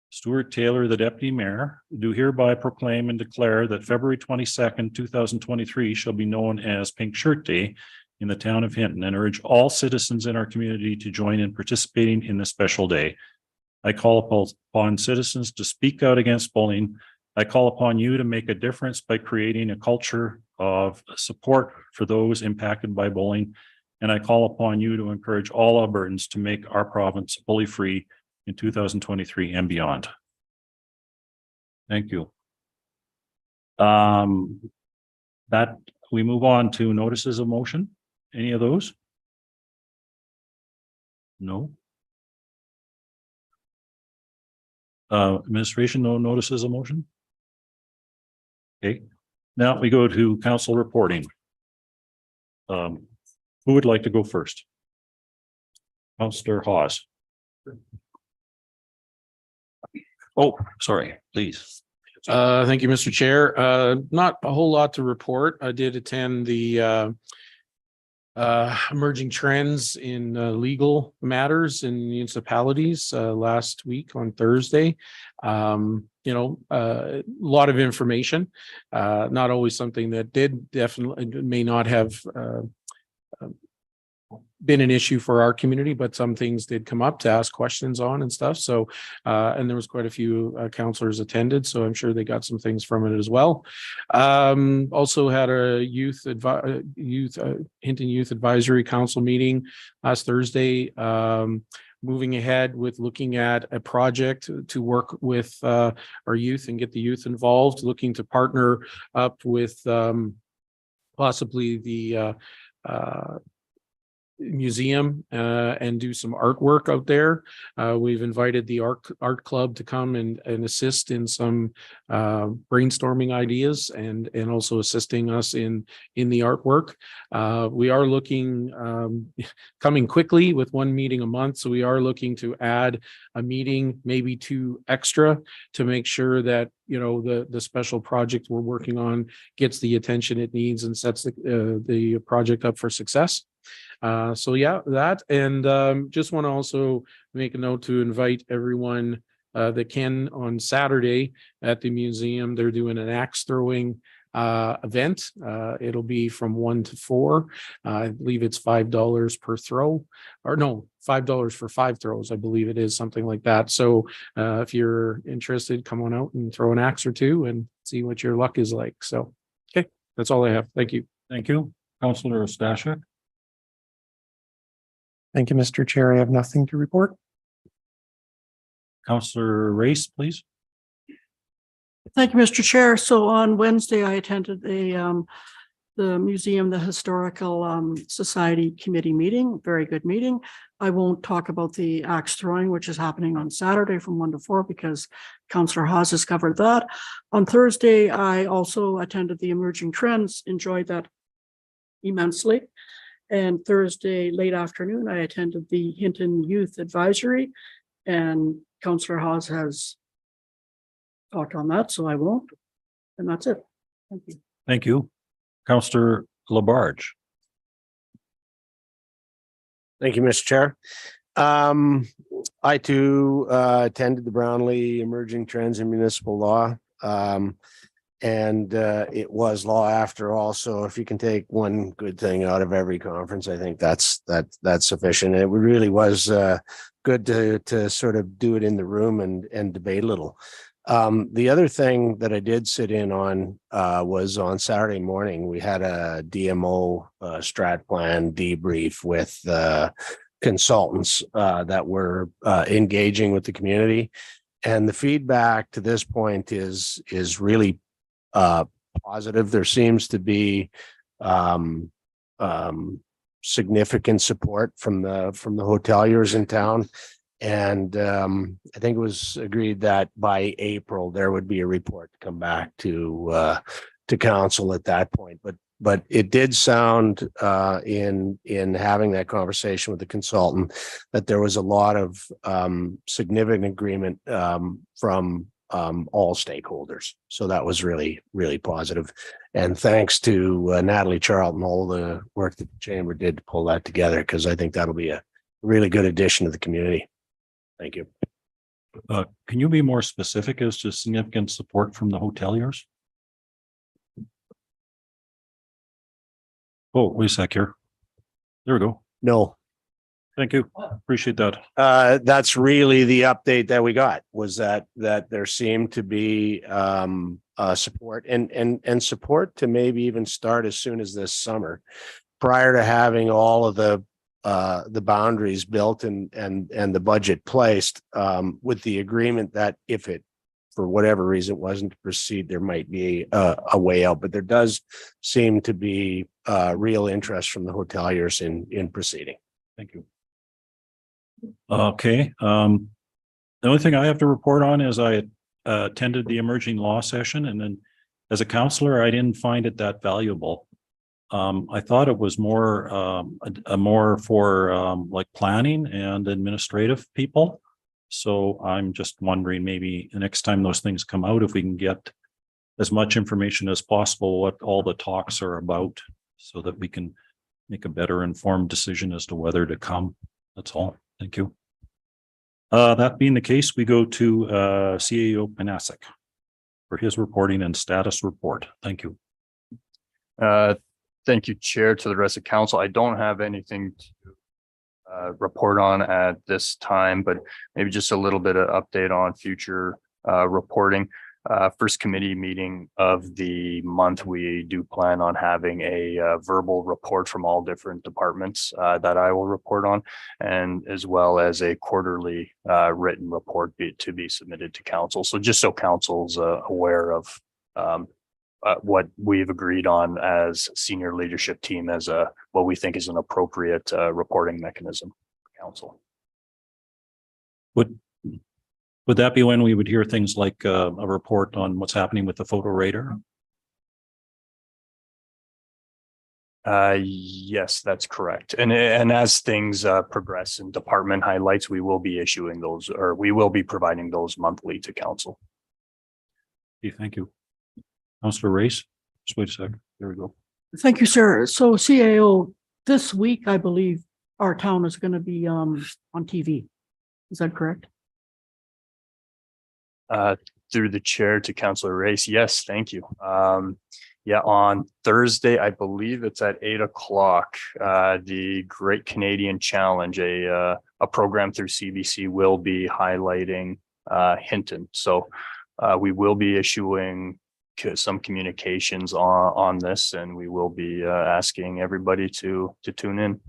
Stuart Taylor, the Deputy Mayor, do hereby proclaim and declare that February 22nd, 2023 shall be known as Pink Shirt Day in the town of Hinton, and urge all citizens in our community to join in participating in this special day. I call upon citizens to speak out against bullying. I call upon you to make a difference by creating a culture of support for those impacted by bullying. And I call upon you to encourage all Albertans to make our province bully-free in 2023 and beyond. Thank you. That we move on to notices of motion. Any of those? No. Administration, no notices of motion? Okay, now we go to council reporting. Who would like to go first? Councillor Hawes. Oh, sorry, please. Thank you, Mr. Chair. Not a whole lot to report. I did attend the emerging trends in legal matters in municipalities last week on Thursday. A lot of information, not always something that definitely may not have been an issue for our community, but some things did come up to ask questions on and stuff. So, and there was quite a few councillors attended, so I'm sure they got some things from it as well. Also had a Hinton Youth Advisory Council meeting last Thursday. Moving ahead with looking at a project to work with our youth and get the youth involved, looking to partner up with possibly the museum and do some artwork out there. We've invited the art club to come and assist in some brainstorming ideas and also assisting us in the artwork. We are looking coming quickly with one meeting a month, so we are looking to add a meeting, maybe 2 extra, to make sure that the special project we're working on gets the attention it needs and sets the project up for success. So yeah, that, and just want to also make a note to invite everyone that can on Saturday at the museum. They're doing an axe throwing event. It'll be from 1 to 4. I believe it's $5 per throw, or no, $5 for 5 throws. I believe it is something like that. So if you're interested, come on out and throw an axe or 2 and see what your luck is like. So, okay, that's all I have. Thank you. Thank you. Councillor Stashak. Thank you, Mr. Chair. I have nothing to report. Councillor Race, please. Thank you, Mr. Chair. So on Wednesday, I attended the museum, the Historical Society Committee meeting, very good meeting. I won't talk about the axe throwing, which is happening on Saturday from 1 to 4 because Councillor Haas has covered that. On Thursday, I also attended the Emerging Trends, enjoyed that immensely. And Thursday, late afternoon, I attended the Hinton Youth Advisory, and Councillor Haas has talked on that, so I won't. And that's it. Thank you. Thank you. Councillor Labarge. Thank you, Mr. Chair. I too attended the Brownlee Emerging Trends in Municipal Law. And it was law after all. So if you can take one good thing out of every conference, I think that's sufficient. And it really was good to sort of do it in the room and debate a little. The other thing that I did sit in on was on Saturday morning, we had a DMO strat plan debrief with consultants that were engaging with the community. And the feedback to this point is really positive. There seems to be significant support from the hoteliers in town. And I think it was agreed that by April, there would be a report to come back to council at that point. But it did sound in having that conversation with the consultant that there was a lot of significant agreement from all stakeholders. So that was really, really positive. And thanks to Natalie Charlton, all the work that the chamber did to pull that together, because I think that'll be a really good addition to the community. Thank you. Can you be more specific as to significant support from the hoteliers? Oh, wait a sec here. There we go. No, Thank you. Appreciate that. that's really the update that we got, was that there seemed to be support and support to maybe even start as soon as this summer, prior to having all of the boundaries built and the budget placed, with the agreement that if it, for whatever reason, wasn't to proceed, there might be a way out. But there does seem to be real interest from the hoteliers in proceeding. Thank you. Okay. The only thing I have to report on is I attended the emerging law session, and then as a counselor, I didn't find it that valuable. I thought it was more more for like planning and administrative people. So I'm just wondering, maybe the next time those things come out, if we can get as much information as possible, what all the talks are about, so that we can make a better informed decision as to whether to come. That's all. Thank you. That being the case, we go to CAO Panasic for his reporting and status report. Thank you. Thank you, Chair, to the rest of council. I don't have anything to report on at this time, but maybe just a little bit of update on future reporting. First committee meeting of the month, we do plan on having a verbal report from all different departments that I will report on, and as well as a quarterly written report to be submitted to council. So just so council's aware of what we've agreed on as senior leadership team as what we think is an appropriate reporting mechanism for council. Would that be when we would hear things like a report on what's happening with the photo radar? Yes, that's correct. And as things progress in department highlights, we will be issuing those, or we will be providing those monthly to council. Okay, thank you. Councillor Race, just wait a second. There we go. Thank you, sir. So CAO, this week, I believe our town is going to be on TV. Is that correct? Through the chair to Councillor Race. Yes, thank you. Yeah, on Thursday, I believe it's at 8 o'clock. The Great Canadian Challenge, a program through CBC, will be highlighting Hinton. So we will be issuing some communications on this, and we will be asking everybody to tune in.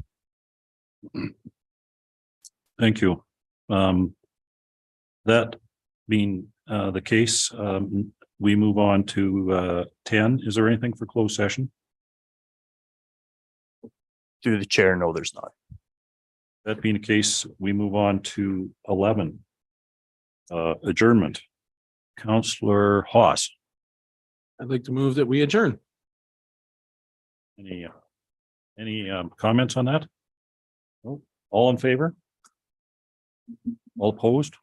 Thank you. That being the case, we move on to 10. Is there anything for closed session? Through the chair, no, there's not. That being the case, we move on to 11. Adjournment. Councillor Haas. I'd like to move that we adjourn. Any comments on that? No. All in favor? All opposed?